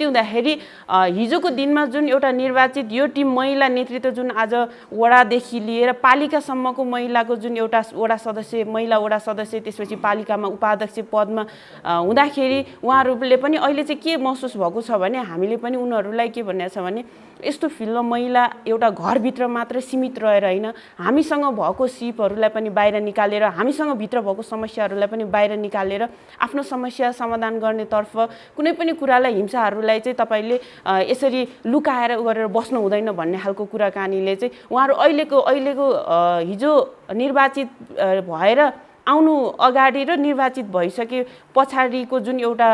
त्यो हुँदाखेरि हिजोको दिनमा जुन एउटा निर्वाचित यो टिम महिला नेतृत्व जुन आज वडादेखि लिएर पालिकासम्मको महिलाको जुन एउटा वडा सदस्य, महिला वडा सदस्य, त्यसपछि पालिकामा उपाध्यक्ष पदमा हुँदाखेरि उहाँहरूले पनि अहिले चाहिँ के महसुस भएको छ भने हामीले पनि उनीहरूलाई के भनेको छ भने यस्तो फिल्डमा महिला एउटा घरभित्र मात्र सीमित रहेर होइन, हामीसँग भएको सिपहरूलाई पनि बाहिर निकालेर, हामीसँग भित्र भएको समस्याहरूलाई पनि बाहिर निकालेर आफ्नो समस्या समाधान गर्नेतर्फ कुनै पनि कुरालाई हिंसाहरूलाई चाहिँ तपाईँले यसरी लुकाएर गरेर बस्नु हुँदैन भन्ने खालको कुराकानीले चाहिँ उहाँहरू अहिलेको हिजो निर्वाचित भएर आउनु अगाडि र निर्वाचित भइसके पछाडिको जुन एउटा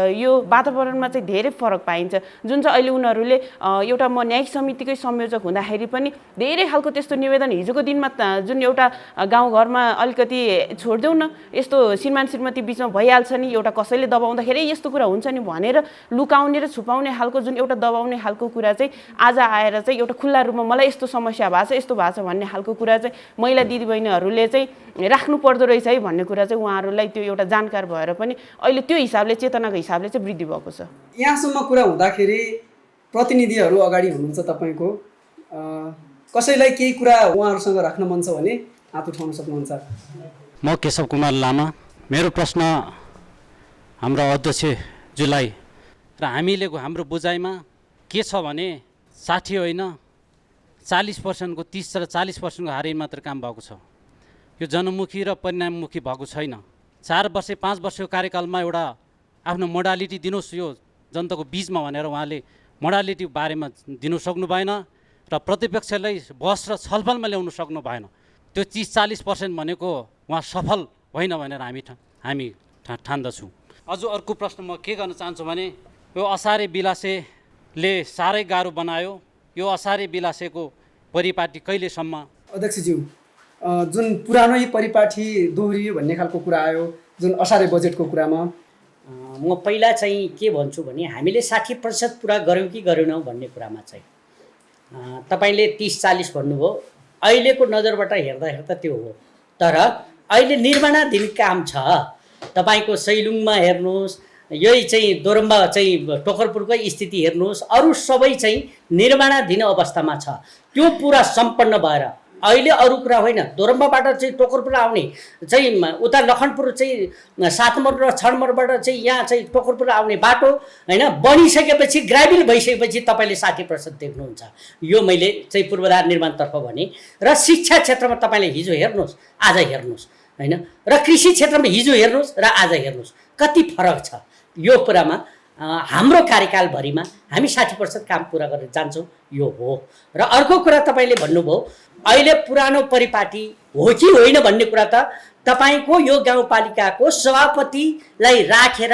यो वातावरणमा चाहिँ धेरै फरक पाइन्छ। जुन चाहिँ अहिले उनीहरूले एउटा म न्यायिक समितिकै संयोजक हुँदाखेरि पनि धेरै खालको त्यस्तो निवेदन हिजोको दिनमा जुन एउटा गाउँघरमा अलिकति छोडिदेऊ न, यस्तो श्रीमान श्रीमती बिचमा भइहाल्छ नि, एउटा कसैले दबाउँदाखेरि यस्तो कुरा हुन्छ नि भनेर लुकाउने र छुपाउने खालको जुन एउटा दबाउने खालको कुरा चाहिँ आज आएर चाहिँ एउटा खुल्ला रूपमा मलाई यस्तो समस्या भएको छ, यस्तो भएको छ भन्ने खालको कुरा चाहिँ महिला दिदीबहिनीहरूले चाहिँ राख्नु पर्दो रहेछ है भन्ने कुरा चाहिँ उहाँहरूलाई त्यो एउटा जानकार भएर पनि अहिले त्यो हिसाबले चेतनाको हिसाबले चाहिँ वृद्धि भएको छ। यहाँसम्म कुरा हुँदाखेरि प्रतिनिधिहरू अगाडि हुनुहुन्छ तपाईँको, कसैलाई केही कुरा उहाँहरूसँग राख्न मन छ भने हात उठाउन सक्नुहुन्छ। म केशव कुमार लामा। मेरो प्रश्न हाम्रो अध्यक्षज्यूलाई र हाम्रो बुझाइमा के छ भने 60 होइन 40% 30 र 40% हारेर मात्र काम भएको छ। यो जनमुखी र परिणाममुखी भएको छैन। 4 वर्ष 5 वर्षको कार्यकालमा एउटा आफ्नो मोडालिटी दिनुहोस् यो जनताको बीचमा भनेर उहाँले मोडालिटी बारेमा दिनु सक्नु भएन र प्रतिपक्षलाई बहस र छलफलमा ल्याउनु सक्नु भएन। त्यो 30-40% भनेको उहाँ सफल होइन भनेर हामी ठान्दछौँ। अझ अर्को प्रश्न म के गर्न चाहन्छु भने यो असारे बिलासेले साह्रै गाह्रो बनायो। यो असारे बिलासेको परिपाटी कहिलेसम्म? अध्यक्षज्यू, जुन पुरानै परिपाटी दोहोरियो भन्ने खालको कुरा आयो जुन असारे बजेटको कुरामा, म पहिला चाहिँ के भन्छु भने हामीले 60% पुरा गऱ्यौँ कि गरेनौँ भन्ने कुरामा चाहिँ तपाईँले 30-40 भन्नुभयो। अहिलेको नजरबाट हेर्दा त्यो हो। तर अहिले निर्माणाधीन काम छ। तपाईँको सैलुङमा हेर्नुहोस्, यही चाहिँ दोरम्बा चाहिँ टोकरपुरकै स्थिति हेर्नुहोस्, अरू सबै चाहिँ निर्माणाधीन अवस्थामा छ। त्यो पुरा सम्पन्न भएर अहिले अरू कुरा होइन। दोरम्बाबाट चाहिँ टोकरपुर आउने चाहिँ उता लखनपुर चाहिँ 7 नम्बर र 6 नम्बरबाट चाहिँ यहाँ चाहिँ टोकरपुर आउने बाटो होइन बनिसकेपछि ग्राभिल भइसकेपछि तपाईँले 60% देख्नुहुन्छ। यो मैले चाहिँ पूर्वाधार निर्माणतर्फ भने। र शिक्षा क्षेत्रमा तपाईँले हिजो हेर्नुहोस् आज हेर्नुहोस् होइन, र कृषि क्षेत्रमा हिजो हेर्नुहोस् र आज हेर्नुहोस् कति फरक छ। यो कुरामा हाम्रो कार्यकालभरिमा हामी 60% काम पुरा गरेर जान्छौँ, यो हो। र अर्को कुरा तपाईँले भन्नुभयो अहिले पुरानो परिपाटी हो कि होइन भन्ने कुरा त तपाईँको यो गाउँपालिकाको सभापतिलाई राखेर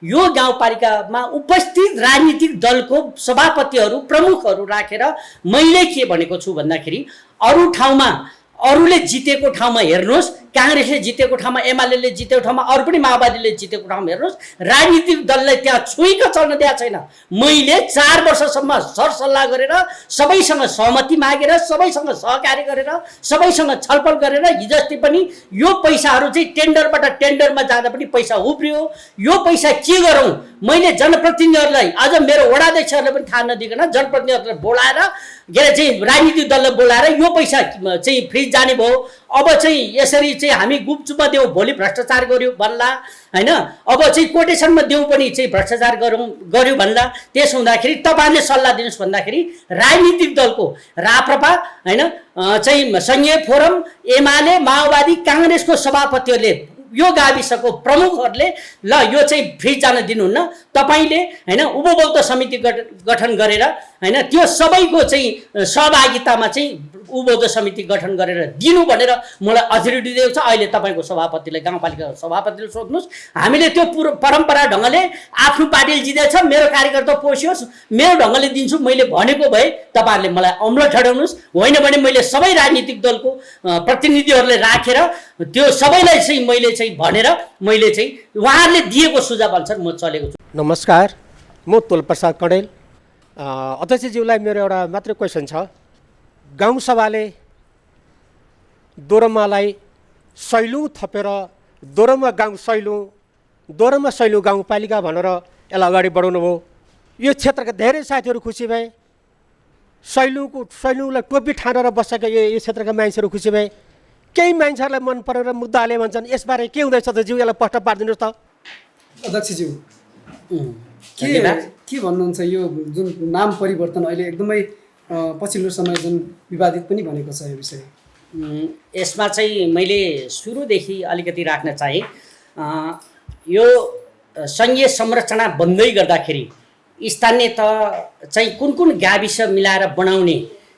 यो गाउँपालिकामा उपस्थित राजनीतिक दलको सभापतिहरू प्रमुखहरू राखेर मैले के भनेको छु भन्दाखेरि अरू ठाउँमा अरूले जितेको ठाउँमा हेर्नुहोस्, काङ्ग्रेसले जितेको ठाउँमा, एमाले जितेको ठाउँमा, अरू पनि माओवादीले जितेको ठाउँमा हेर्नुहोस्, राजनीतिक दललाई त्यहाँ छुइका चल्न दिएको छैन। मैले 4 वर्षसम्म सरसल्लाह गरेर सबैसँग सहमति मागेर सबैसँग सहकार्य गरेर सबैसँग छलफल गरेर हिजोस्ति पनि यो पैसाहरू चाहिँ टेन्डरमा जाँदा पनि पैसा उब्रियो। यो पैसा के गरौँ? मैले जनप्रतिनिधिहरूलाई अझ मेरो वडाध्यक्षहरूलाई पनि थाहा नदिकन जनप्रतिनिधिहरूलाई बोलाएर चाहिँ राजनीतिक दललाई बोलाएर यो पैसा चाहिँ फ्रिज जाने भयो। अब चाहिँ यसरी चाहिँ हामी गुपचुपमा देऊ भोलि भ्रष्टाचार गर्यो भन्ला होइन, अब चाहिँ कोटेसनमा देऊ पनि चाहिँ भ्रष्टाचार गर्यो भन्ला। त्यसो हुँदाखेरि तपाईँले सल्लाह दिनुहोस् भन्दाखेरि राजनीतिक दलको राप्रपा होइन चाहिँ संघीय फोरम, एमाले, माओवादी, काङ्ग्रेसको सभापतिहरूले यो गाविसको प्रमुखहरूले ल यो चाहिँ फ्रिज जान दिनुहुन्न, तपाईँले होइन उपभोक्ता समिति गठन गरेर होइन त्यो सबैको चाहिँ सहभागितामा चाहिँ उपभोक्ता समिति गठन गरेर दिनु भनेर मलाई अथोरिटी दिएको छ। अहिले तपाईँको सभापतिले गाउँपालिकाको सभापतिले सोध्नुहोस्। हामीले त्यो परम्परा ढङ्गले आफ्नो पार्टीले जितेछ, मेरो कार्यकर्ता पोसियोस्, मेरो ढङ्गले दिन्छु मैले भनेको भए तपाईँहरूले मलाई अम्लो ठडाउनुहोस्। होइन भने मैले सबै राजनीतिक दलको प्रतिनिधिहरूले राखेर त्यो सबैलाई चाहिँ मैले चाहिँ भनेर मैले चाहिँ उहाँहरूले दिएको सुझाव अनुसार म चलेको छु। नमस्कार, म तोलप्रसाद कडेल। अध्यक्षज्यूलाई मेरो एउटा मात्रै क्वेसन छ। गाउँसभाले दोरम्बालाई सैलुङ थपेर दोरम्बा सैलुङ गाउँपालिका भनेर यसलाई अगाडि बढाउनु भयो। यो क्षेत्रका धेरै साथीहरू खुसी भए, सैलुङलाई टोपी ठानेर बसेका यो क्षेत्रका मान्छेहरू खुसी भए। केही मान्छेहरूलाई मन परेर मुद्दा हाले भन्छन्, यसबारे के हुँदैछ त ज्यू? यसलाई प्रश्न पारिदिनुहोस् त। अध्यक्षज्यू के भन्नुहुन्छ यो जुन नाम परिवर्तन अहिले एकदमै पछिल्लो समय जुन विवादित पनि भनेको छ यो विषय? यसमा चाहिँ मैले सुरुदेखि अलिकति राख्न चाहेँ। यो सङ्घीय संरचना बन्दै गर्दाखेरि स्थानीय तह चाहिँ कुन गाविस मिलाएर बनाउने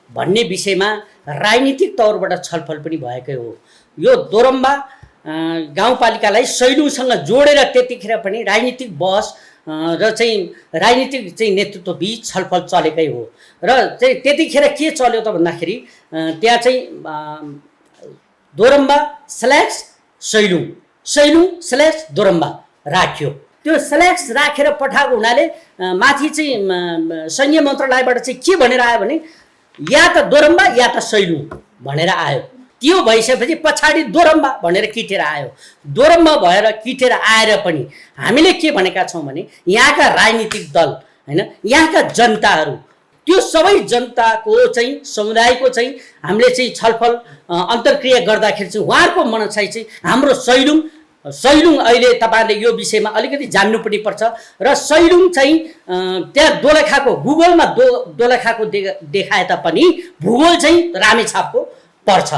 भन्ने विषयमा राजनीतिक तौरबाट छलफल पनि भएकै हो। यो दोरम्बा गाउँपालिकालाई सैलुङसँग जोडेर त्यतिखेर पनि राजनीतिक बहस र चाहिँ राजनीतिक चाहिँ नेतृत्व बिच छलफल चलेकै हो। र चाहिँ त्यतिखेर के चल्यो त भन्दाखेरि त्यहाँ चाहिँ दोरम्बा / दोरम्बा राख्यो। त्यो स्ल्याक्स राखेर पठाएको हुनाले माथि चाहिँ सैन्य मन्त्रालयबाट चाहिँ के भनेर आयो भने या त दोरम्बा या त सैलुङ भनेर आयो। त्यो भइसकेपछि पछाडि दोरम्बा भनेर किटेर आयो। दोरम्बा भएर किटेर आएर पनि हामीले के भनेका छौँ भने यहाँका राजनीतिक दल होइन, यहाँका जनताहरू त्यो सबै जनताको चाहिँ समुदायको चाहिँ हामीले चाहिँ छलफल अन्तर्क्रिया गर्दाखेरि चाहिँ उहाँहरूको मनसाय चाहिँ हाम्रो सैलुङ अहिले तपाईँहरूले यो विषयमा अलिकति जान्नु पनि पर्छ र सैलुङ चाहिँ त्यहाँ दोलखाको गुगलमा दोलखाको देखाए तापनि भूगोल चाहिँ रामेछापको पर्छ।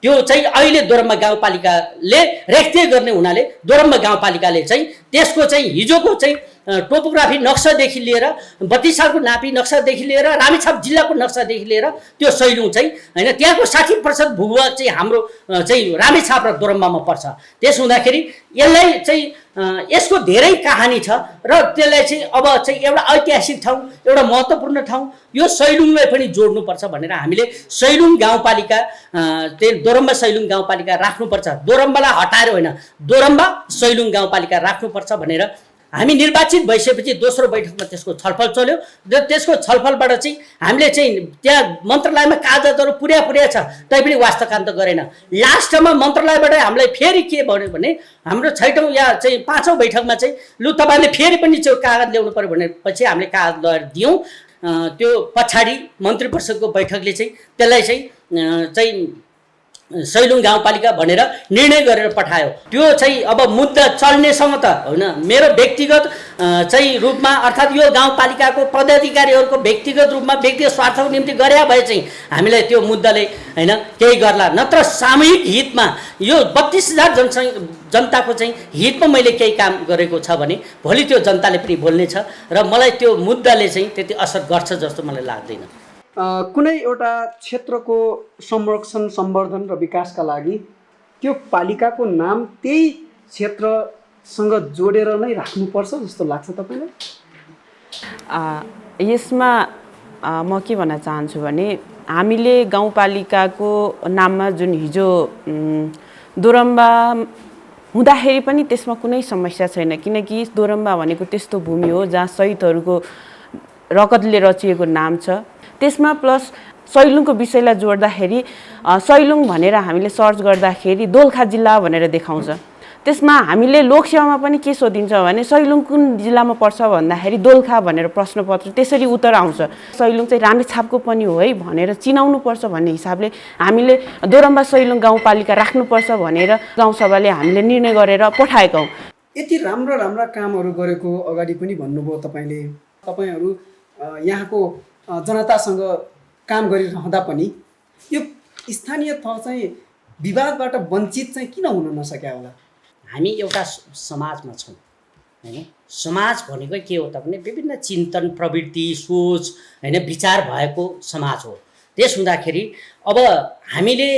त्यो चाहिँ अहिले दोरम्बा गाउँपालिकाले रेखदेख गर्ने हुनाले दोरम्बा गाउँपालिकाले चाहिँ त्यसको चाहिँ हिजोको चाहिँ टोपोग्राफी नक्सादेखि लिएर 32 सालको नापी नक्सादेखि लिएर रामेछाप जिल्लाको नक्सादेखि लिएर त्यो सैलुङ चाहिँ होइन त्यहाँको 60% भूभाग चाहिँ हाम्रो चाहिँ रामेछाप र दोरम्बामा पर्छ। त्यस हुँदाखेरि यसलाई चाहिँ यसको धेरै कहानी छ र त्यसलाई चाहिँ अब चाहिँ एउटा ऐतिहासिक ठाउँ एउटा महत्त्वपूर्ण ठाउँ यो सैलुङलाई पनि जोड्नुपर्छ भनेर हामीले सैलुङ गाउँपालिका त्यही दोरम्बा सैलुङ गाउँपालिका राख्नुपर्छ। दोरम्बालाई हटाएर होइन दोरम्बा सैलुङ गाउँपालिका राख्नुपर्छ भनेर हामी निर्वाचित भइसकेपछि दोस्रो बैठकमा त्यसको छलफल चल्यो र त्यसको छलफलबाट चाहिँ हामीले चाहिँ त्यहाँ मन्त्रालयमा कागजातहरू पुर्या छ तैपनि वास्तवकान्त गरेन। लास्टमा मन्त्रालयबाट हामीलाई फेरि के भन्यो भने हाम्रो 6औँ या चाहिँ 5औँ बैठकमा चाहिँ लु तपाईँले फेरि पनि त्यो कागज ल्याउनु पऱ्यो भनेपछि हामीले कागज लगेर दियौँ। त्यो पछाडि मन्त्री परिषदको बैठकले चाहिँ त्यसलाई चाहिँ सैलुङ गाउँपालिका भनेर निर्णय गरेर पठायो। त्यो चाहिँ अब मुद्दा चल्नेसँग त होइन मेरो व्यक्तिगत चाहिँ रूपमा अर्थात् यो गाउँपालिकाको पदाधिकारीहरूको व्यक्तिगत रूपमा व्यक्तिगत स्वार्थको निम्ति गरे भए चाहिँ हामीलाई त्यो मुद्दाले होइन केही गर्ला, नत्र सामूहिक हितमा यो 32,000 जनताको चाहिँ हितमा मैले केही काम गरेको छ भने भोलि त्यो जनताले पनि बोल्नेछ र मलाई त्यो मुद्दाले चाहिँ त्यति असर गर्छ जस्तो मलाई लाग्दैन। कुनै एउटा क्षेत्रको संरक्षण सम्वर्धन र विकासका लागि त्यो पालिकाको नाम त्यही क्षेत्रसँग जोडेर नै राख्नुपर्छ जस्तो लाग्छ तपाईँलाई? यसमा म के भन्न चाहन्छु भने हामीले गाउँपालिकाको नाममा जुन हिजो दोरम्बा हुँदाखेरि पनि त्यसमा कुनै समस्या छैन, किनकि दोरम्बा भनेको त्यस्तो भूमि हो जहाँ शहीदहरूको रगतले रचिएको नाम छ। त्यसमा प्लस सैलुङको विषयलाई जोड्दाखेरि सैलुङ भनेर हामीले सर्च गर्दाखेरि दोलखा जिल्ला भनेर देखाउँछ। त्यसमा हामीले लोकसेवामा पनि के सोधिन्छ भने सैलुङ कुन जिल्लामा पर्छ भन्दाखेरि दोलखा भनेर प्रश्नपत्र त्यसरी उत्तर आउँछ। सैलुङ चाहिँ रामेछापको पनि हो है भनेर चिनाउनु पर्छ भन्ने हिसाबले हामीले दोरम्बा सैलुङ गाउँपालिका राख्नुपर्छ भनेर गाउँसभाले हामीले निर्णय गरेर पठाएका हौँ। यति राम्रा कामहरू गरेको अगाडि पनि भन्नुभयो तपाईँले, तपाईँहरू यहाँको जनतासँग काम गरिरहँदा पनि यो स्थानीय तह चाहिँ विवादबाट वञ्चित चाहिँ किन हुन नसक्या होला? हामी एउटा समाजमा छौँ होइन। समाज भनेको के हो त भने विभिन्न चिन्तन प्रवृत्ति सोच होइन विचार भएको समाज हो। त्यस हुँदाखेरि अब हामीले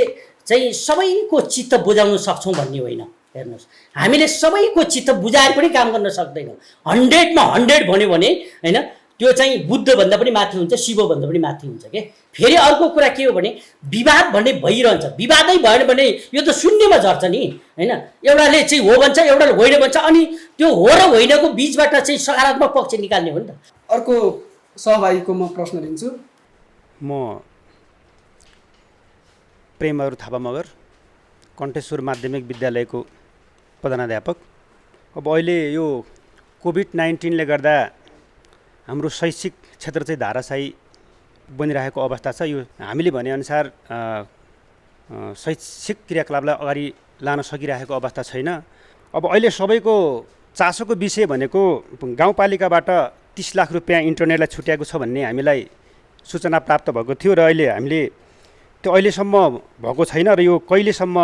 चाहिँ सबैको चित्त बुझाउन सक्छौँ भन्ने होइन। हेर्नुहोस् हामीले सबैको चित्त बुझाएर पनि काम गर्न सक्दैनौँ। 100मा 100 भन्यो भने होइन त्यो चाहिँ बुद्धभन्दा पनि माथि हुन्छ, शिवभन्दा पनि माथि हुन्छ के। फेरि अर्को कुरा के हो भने विवाद भन्ने भइरहन्छ, विवादै भएन भने यो त शून्यमा झर्छ नि होइन। एउटाले चाहिँ हो भन्छ एउटाले होइन भन्छ अनि त्यो हो र होइनको बिचबाट चाहिँ सकारात्मक पक्ष निकाल्ने हो नि त। अर्को सहभागीको म प्रश्न लिन्छु। म प्रेमबहादुर थापा मगर कण्ठेश्वर माध्यमिक विद्यालयको प्रधानाध्यापक। अब अहिले यो कोभिड-19ले गर्दा हाम्रो शैक्षिक क्षेत्र चाहिँ धाराशायी बनिरहेको अवस्था छ। यो हामीले भनेअनुसार शैक्षिक क्रियाकलापलाई अगाडि लान सकिरहेको अवस्था छैन। अब अहिले सबैको चासोको विषय भनेको गाउँपालिकाबाट 30 लाख रुपियाँ इन्टरनेटलाई छुट्याएको छ भन्ने हामीलाई सूचना प्राप्त भएको थियो र अहिले हामीले त्यो अहिलेसम्म भएको छैन र यो कहिलेसम्म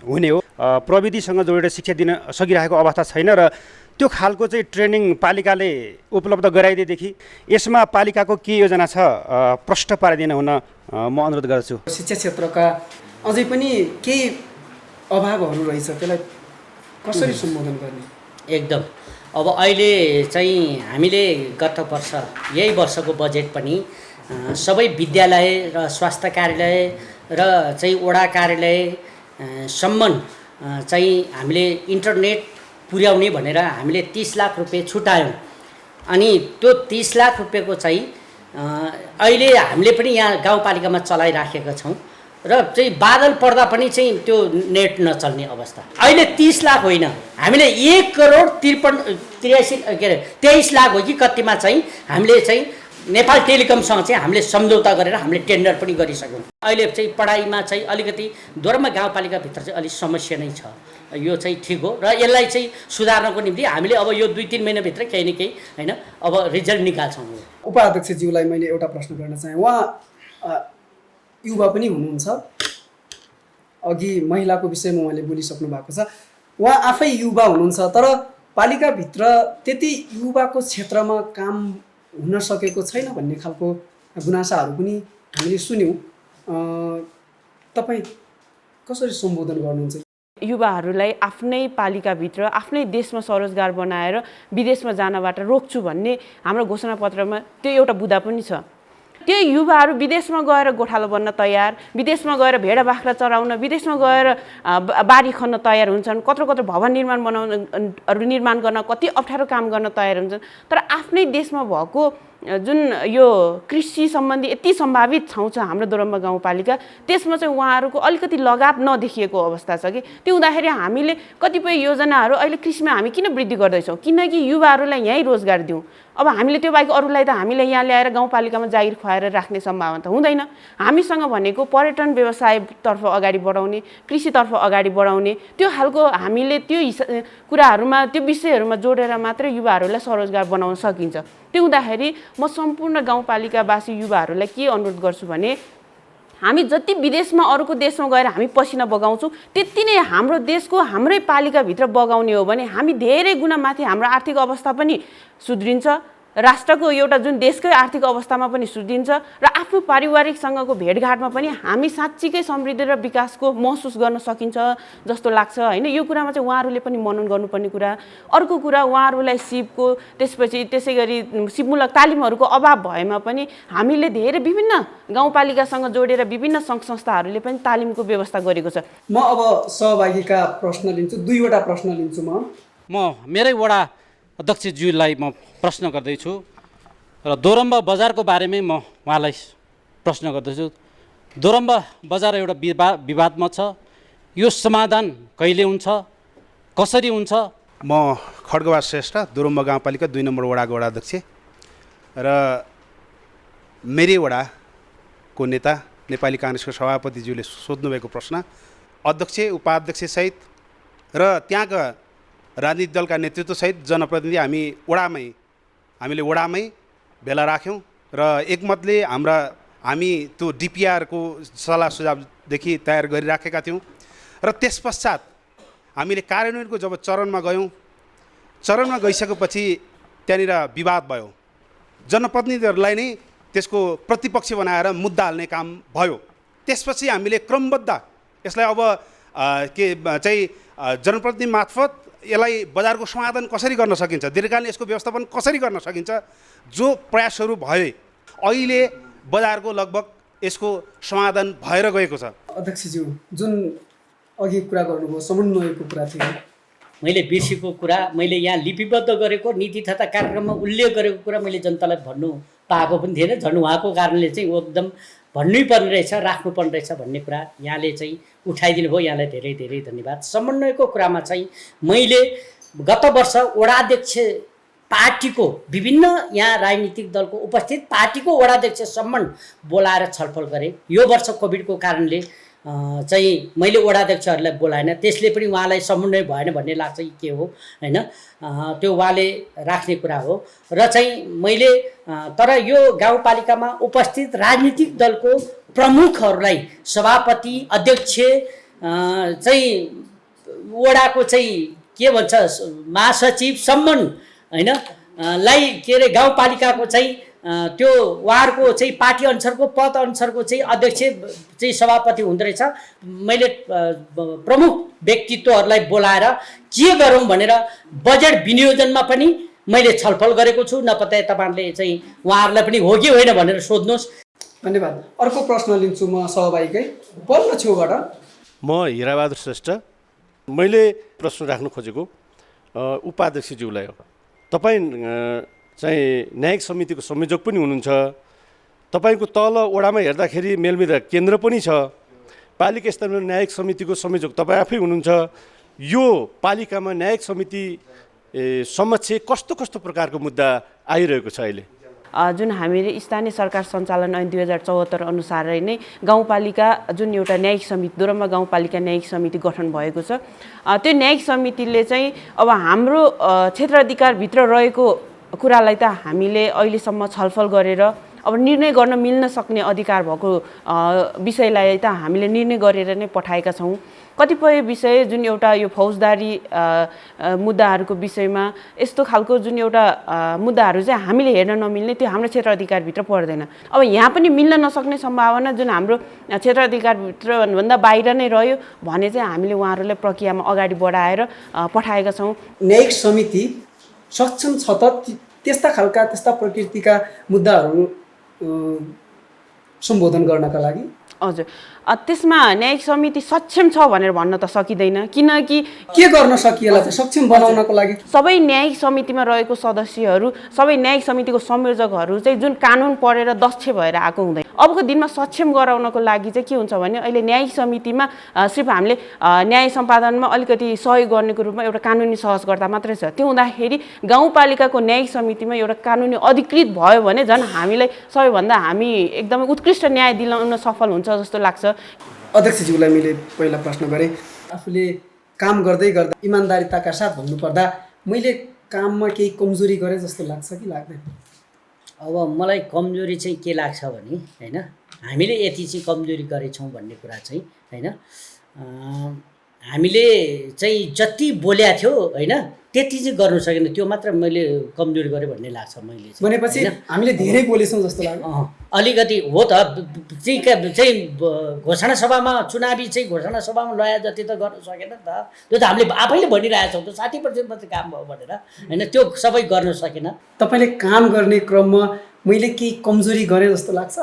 हुने हो। प्रविधिसँग जोडेर शिक्षा दिन सकिरहेको अवस्था छैन र त्यो खालको चाहिँ ट्रेनिङ पालिकाले उपलब्ध गराइदिएदेखि यसमा पालिकाको के योजना छ प्रष्ट पारिदिन हुन म अनुरोध गर्छु। शिक्षा क्षेत्रका अझै पनि केही अभावहरू रहेछ, त्यसलाई कसरी सम्बोधन गर्ने? एकदम अब अहिले चाहिँ हामीले गत वर्ष यही वर्षको बजेट पनि सबै विद्यालय र स्वास्थ्य कार्यालय र चाहिँ वडा कार्यालय सम्म चाहिँ हामीले इन्टरनेट पुर्याउने भनेर हामीले 30 लाख रुपियाँ छुटायौँ। अनि त्यो 30 लाख रुपियाँको चाहिँ अहिले हामीले पनि यहाँ गाउँपालिकामा चलाइराखेका छौँ र चाहिँ बादल पर्दा पनि चाहिँ त्यो नेट नचल्ने अवस्था। अहिले 30 लाख होइन, हामीले 1 करोड 23 लाख हो कि कतिमा चाहिँ हामीले चाहिँ नेपाल टेलिकमसँग चाहिँ हामीले सम्झौता गरेर हामीले टेन्डर पनि गरिसक्यौँ। अहिले चाहिँ पढाइमा चाहिँ अलिकति दोरम्बा गाउँपालिकाभित्र चाहिँ अलिक समस्या नै छ। यो चाहिँ ठिक हो र यसलाई चाहिँ सुधार्नको निम्ति हामीले अब यो 2-3 महिनाभित्र केही न केही होइन अब रिजल्ट निकाल्छौँ। उपाध्यक्षज्यूलाई मैले एउटा प्रश्न गर्न चाहेँ। उहाँ युवा पनि हुनुहुन्छ, अघि महिलाको विषयमा उहाँले बोलिसक्नु भएको छ। उहाँ आफै युवा हुनुहुन्छ, तर पालिकाभित्र त्यति युवाको क्षेत्रमा काम हुन सकेको छैन भन्ने खालको गुनासाहरू पनि हामीले सुन्यौँ। तपाईँ कसरी सम्बोधन गर्नुहुन्छ? युवाहरूलाई आफ्नै पालिकाभित्र आफ्नै देशमा स्वरोजगार बनाएर विदेशमा जानबाट रोक्छु भन्ने हाम्रो घोषणापत्रमा त्यो एउटा बुँदा पनि छ। त्यो युवाहरू विदेशमा गएर गोठालो बन्न तयार, विदेशमा गएर भेडा बाख्रा चराउन, विदेशमा गएर बारी खन्न तयार हुन्छन्, कत्रो भवन निर्माण गर्न कति अप्ठ्यारो काम गर्न तयार हुन्छन्। तर आफ्नै देशमा भएको जुन यो कृषि सम्बन्धी यति सम्भावित ठाउँ छ हाम्रो दोरम्बा गाउँपालिका, त्यसमा चाहिँ उहाँहरूको अलिकति लगाव नदेखिएको अवस्था छ कि त्यो हुँदाखेरि हामीले कतिपय योजनाहरू अहिले कृषिमा हामी किन वृद्धि गर्दैछौँ? किनकि युवाहरूलाई यहीँ रोजगार दिउँ। अब हामीले त्यो बाहेक अरूलाई त हामीले यहाँ ल्याएर गाउँपालिकामा जागिर खुवाएर राख्ने सम्भावना त हुँदैन। हामीसँग भनेको पर्यटन व्यवसायतर्फ अगाडि बढाउने, कृषितर्फ अगाडि बढाउने, त्यो खालको हामीले त्यो कुराहरूमा त्यो विषयहरूमा जोडेर मात्रै युवाहरूलाई स्वरोजगार बनाउन सकिन्छ। त्यो हुँदाखेरि म सम्पूर्ण गाउँपालिकावासी युवाहरूलाई के अनुरोध गर्छु भने हामी जति विदेशमा अरूको देशमा गएर हामी पसिना बगाउँछौँ त्यति नै हाम्रो देशको हाम्रै पालिकाभित्र बगाउने हो भने हामी धेरै गुणा माथि हाम्रो आर्थिक अवस्था पनि सुध्रिन्छ, राष्ट्रको एउटा जुन देशकै आर्थिक अवस्थामा पनि सुध्रिन्छ र आफ्नो पारिवारिकसँगको भेटघाटमा पनि हामी साँच्चीकै समृद्धि र विकासको महसुस गर्न सकिन्छ जस्तो लाग्छ होइन। यो कुरामा चाहिँ उहाँहरूले पनि मनन गर्नुपर्ने कुरा। अर्को कुरा, उहाँहरूलाई सिपको त्यसपछि त्यसै गरी सिपमूलक तालिमहरूको अभाव भएमा पनि हामीले धेरै विभिन्न गाउँपालिकासँग जोडेर विभिन्न सङ्घ संस्थाहरूले पनि तालिमको व्यवस्था गरेको छ। म अब सहभागीका प्रश्न लिन्छु, 2वटा प्रश्न लिन्छु। म मेरै वडा अध्यक्षज्यूलाई म प्रश्न गर्दैछु र दोरम्बा बजारको बारेमै म उहाँलाई प्रश्न गर्दैछु। दोरम्बा बजार एउटा विवादमा छ, यो समाधान कहिले हुन्छ, कसरी हुन्छ? म खड्गबहादुर श्रेष्ठ, दोरम्बा गाउँपालिका 2 नम्बर वडाको वडा अध्यक्ष र मेरै वडाको नेता नेपाली काङ्ग्रेसको सभापतिज्यूले सोध्नुभएको प्रश्न अध्यक्ष उपाध्यक्षसहित र त्यहाँका राजनीतिक दलका नेतृत्वसहित जनप्रतिनिधि हामीले वडामै भेला राख्यौँ र एकमतले हामी त्यो डिपिआरको सल्लाह सुझावदेखि तयार गरिराखेका थियौँ र त्यस पश्चात हामीले कार्यान्वयनको जब चरणमा गइसकेपछि त्यहाँनिर विवाद भयो। जनप्रतिनिधिहरूलाई नै त्यसको प्रतिपक्ष बनाएर मुद्दा हाल्ने काम भयो। त्यसपछि हामीले क्रमबद्ध यसलाई अब जनप्रतिनिधि मार्फत यसलाई बजारको समाधान कसरी गर्न सकिन्छ, दीर्घकालीन यसको व्यवस्थापन कसरी गर्न सकिन्छ, जो प्रयासहरू भए अहिले बजारको लगभग यसको समाधान भएर गएको छ। अध्यक्षज्यू, जुन अघि कुरा गर्नुभयो समन्वयको कुरा थियो, मैले बिर्सेको कुरा, मैले यहाँ लिपिबद्ध गरेको नीति तथा कार्यक्रममा उल्लेख गरेको कुरा मैले जनतालाई भन्नु पाएको पनि थिएन। झन् उहाँको कारणले चाहिँ एकदम भन्नै पर्ने रहेछ, राख्नुपर्ने रहेछ भन्ने कुरा यहाँले चाहिँ उठाइदिनु भयो। यहाँलाई धेरै धेरै धन्यवाद। समन्वयको कुरामा चाहिँ मैले गत वर्ष वडाध्यक्ष पार्टीको विभिन्न यहाँ राजनीतिक दलको उपस्थित पार्टीको वडाध्यक्षसम्म बोलाएर छलफल गरेँ। यो वर्ष कोभिडको कारणले चाहिँ मैले वडाध्यक्षहरूलाई बोलाएन, त्यसले पनि उहाँलाई समन्वय भएन भन्ने लाग्छ कि के हो होइन, त्यो उहाँले राख्ने कुरा हो। र चाहिँ मैले तर यो गाउँपालिकामा उपस्थित राजनीतिक दलको प्रमुखहरूलाई सभापति अध्यक्ष चाहिँ वडाको चाहिँ के भन्छ महासचिवसम्म होइन लाई के अरे गाउँपालिकाको चाहिँ त्यो उहाँहरूको चाहिँ पार्टी अनुसारको पद अनुसारको चाहिँ अध्यक्ष चाहिँ सभापति हुँदो रहेछ। मैले प्रमुख व्यक्तित्वहरूलाई बोलाएर के गरौँ भनेर बजेट विनियोजनमा पनि मैले छलफल गरेको छु। नपत्ता तपाईँहरूले चाहिँ उहाँहरूलाई पनि हो कि होइन भनेर सोध्नुहोस्। धन्यवाद। अर्को प्रश्न लिन्छु म सहभागीकै बल्ल छेउबाट। म हिराबहादुर श्रेष्ठ, मैले प्रश्न राख्न खोजेको उपाध्यक्षज्यूलाई हो। तपाईँ चाहिँ न्यायिक समितिको संयोजक पनि हुनुहुन्छ, तपाईँको तल वडामा हेर्दाखेरि मेलमिलाप केन्द्र पनि छ, पालिका स्तरमा न्यायिक समितिको संयोजक तपाईँ आफै हुनुहुन्छ। यो पालिकामा न्यायिक समिति समक्ष कस्तो कस्तो प्रकारको मुद्दा आइरहेको छ अहिले? जुन हामीले स्थानीय सरकार सञ्चालन ऐन 2074 अनुसारै नै गाउँपालिका जुन एउटा न्यायिक समिति दोरम्बा गाउँपालिका न्यायिक समिति गठन भएको छ। त्यो न्यायिक समितिले चाहिँ अब हाम्रो क्षेत्राधिकारभित्र रहेको कुरालाई त हामीले अहिलेसम्म छलफल गरेर अब निर्णय गर्न मिल्न सक्ने अधिकार भएको विषयलाई त हामीले निर्णय गरेर नै पठाएका छौँ। कतिपय विषय जुन एउटा यो फौजदारी मुद्दाहरूको विषयमा यस्तो खालको जुन एउटा मुद्दाहरू चाहिँ हामीले हेर्न नमिल्ने त्यो हाम्रो क्षेत्राधिकारभित्र पर्दैन। अब यहाँ पनि मिल्न नसक्ने सम्भावना जुन हाम्रो क्षेत्राधिकारभित्र भन्दा बाहिर नै रह्यो भने चाहिँ हामीले उहाँहरूलाई प्रक्रियामा अगाडि बढाएर पठाएका छौँ। न्यायिक समिति सक्षम छ त त्यस्ता प्रकृतिका मुद्दाहरू सम्बोधन गर्नका लागि? हजुर, त्यसमा न्यायिक समिति सक्षम छ भनेर भन्न त सकिँदैन, किनकि के गर्न सकिएला त सक्षम बनाउनको लागि? सबै न्यायिक समितिमा रहेको सदस्यहरू, सबै न्यायिक समितिको संयोजकहरू चाहिँ जुन कानुन पढेर दक्ष भएर आएको हुँदैन। अबको दिनमा सक्षम गराउनको लागि चाहिँ के हुन्छ भने अहिले न्यायिक समितिमा सिर्फ हामीले न्याय सम्पादनमा अलिकति सहयोग गर्नेको रूपमा एउटा कानुनी सहजकर्ता मात्रै छ। त्यो हुँदाखेरि गाउँपालिकाको न्यायिक समितिमा एउटा कानुनी अधिकृत भयो भने झन् हामीलाई सबैभन्दा हामी एकदमै उत्कृष्ट न्याय दिलाउन सफल हुन्छ जस्तो लाग्छ। अध्यक्षज्यूलाई मैले पहिला प्रश्न गरेँ, आफूले काम गर्दै गर्दा इमान्दारिताका साथ भन्नुपर्दा मैले काममा केही कमजोरी गरेँ जस्तो लाग्छ कि लाग्दैन? अब मलाई कमजोरी चाहिँ के लाग्छ भने हैन, हामीले यति चाहिँ कमजोरी गरेछौँ भन्ने कुरा चाहिँ हैन, हामीले चाहिँ जति बोल्या थियो हैन त्यति चाहिँ गर्नु सकेन, त्यो मात्र मैले कमजोरी गरेँ भन्ने लाग्छ मैले चाहिँ। भनेपछि हामीले धेरै बोलेछौँ जस्तो लाग्यो। अलिकति हो त चाहिँ घोषणा सभामा चुनावी चाहिँ घोषणा सभामा ल्याए जति त गर्न सकेन नि त, त्यो त हामीले आफैले भनिरहेछौँ त 60% मात्रै काम भयो भनेर हैन, त्यो सबै गर्न सकेन। तपाईँले काम गर्ने क्रममा मैले केही कमजोरी गरेँ जस्तो लाग्छ?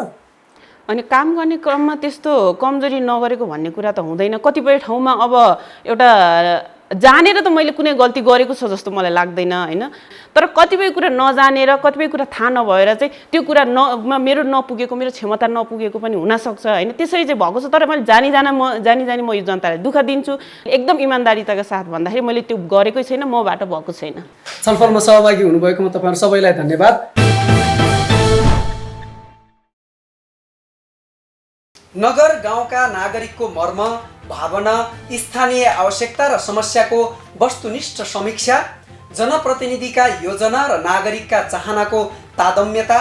अनि काम गर्ने क्रममा त्यस्तो कमजोरी नगरेको भन्ने कुरा त हुँदैन। कतिपय ठाउँमा अब एउटा जानेर त मैले कुनै गल्ती गरेको छ जस्तो मलाई लाग्दैन हैन, तर कतिपय कुरा नजानेर कतिपय कुरा थाहा नभएर चाहिँ त्यो कुरा मेरो नपुगेको, मेरो क्षमता नपुगेको पनि हुनसक्छ हैन, त्यसरी चाहिँ भएको छ। तर मैले जानी जानी म यो जनतालाई दुःख दिन्छु एकदम इमान्दारिताका साथ भन्दाखेरि मैले त्यो गरेकै छैन, मबाट भएको छैन। छलफलमा सहभागी हुनुभएकोमा तपाईँहरू सबैलाई धन्यवाद। नगर गाउँका नागरिकको मर्म, भावना, स्थानीय आवश्यकता र समस्याको वस्तुनिष्ठ समीक्षा, जनप्रतिनिधिका योजना र नागरिकका चाहनाको तादम्यता,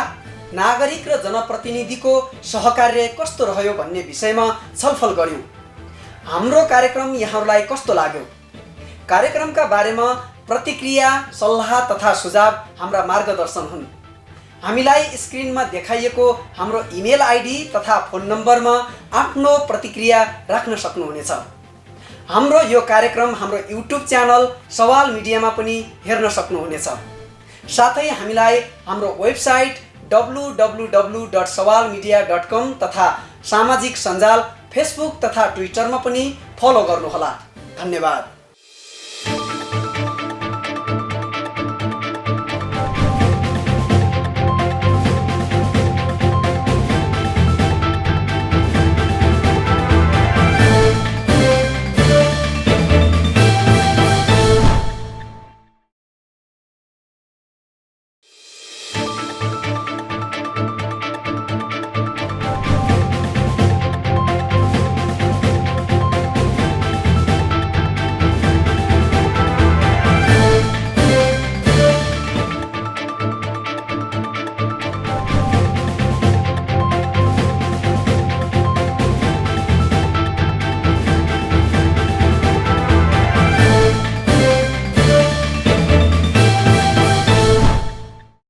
नागरिक र जनप्रतिनिधिको सहकार्य कस्तो रह्यो भन्ने विषयमा छलफल गर्यौँ। हाम्रो कार्यक्रम यहाँहरूलाई कस्तो लाग्यो? कार्यक्रमका बारेमा प्रतिक्रिया, सल्लाह तथा सुझाव हाम्रा मार्गदर्शन हुन्। हामीलाई स्क्रिनमा देखाइएको हाम्रो इमेल आइडी तथा फोन नम्बरमा आफ्नो प्रतिक्रिया राख्न सक्नुहुनेछ। हाम्रो यो कार्यक्रम हाम्रो युट्युब च्यानल सवाल मिडियामा पनि हेर्न सक्नुहुनेछ। साथै हामीलाई हाम्रो वेबसाइट www.sawalmedia.com तथा सामाजिक सञ्जाल फेसबुक तथा ट्विटरमा पनि फलो गर्नुहोला। धन्यवाद।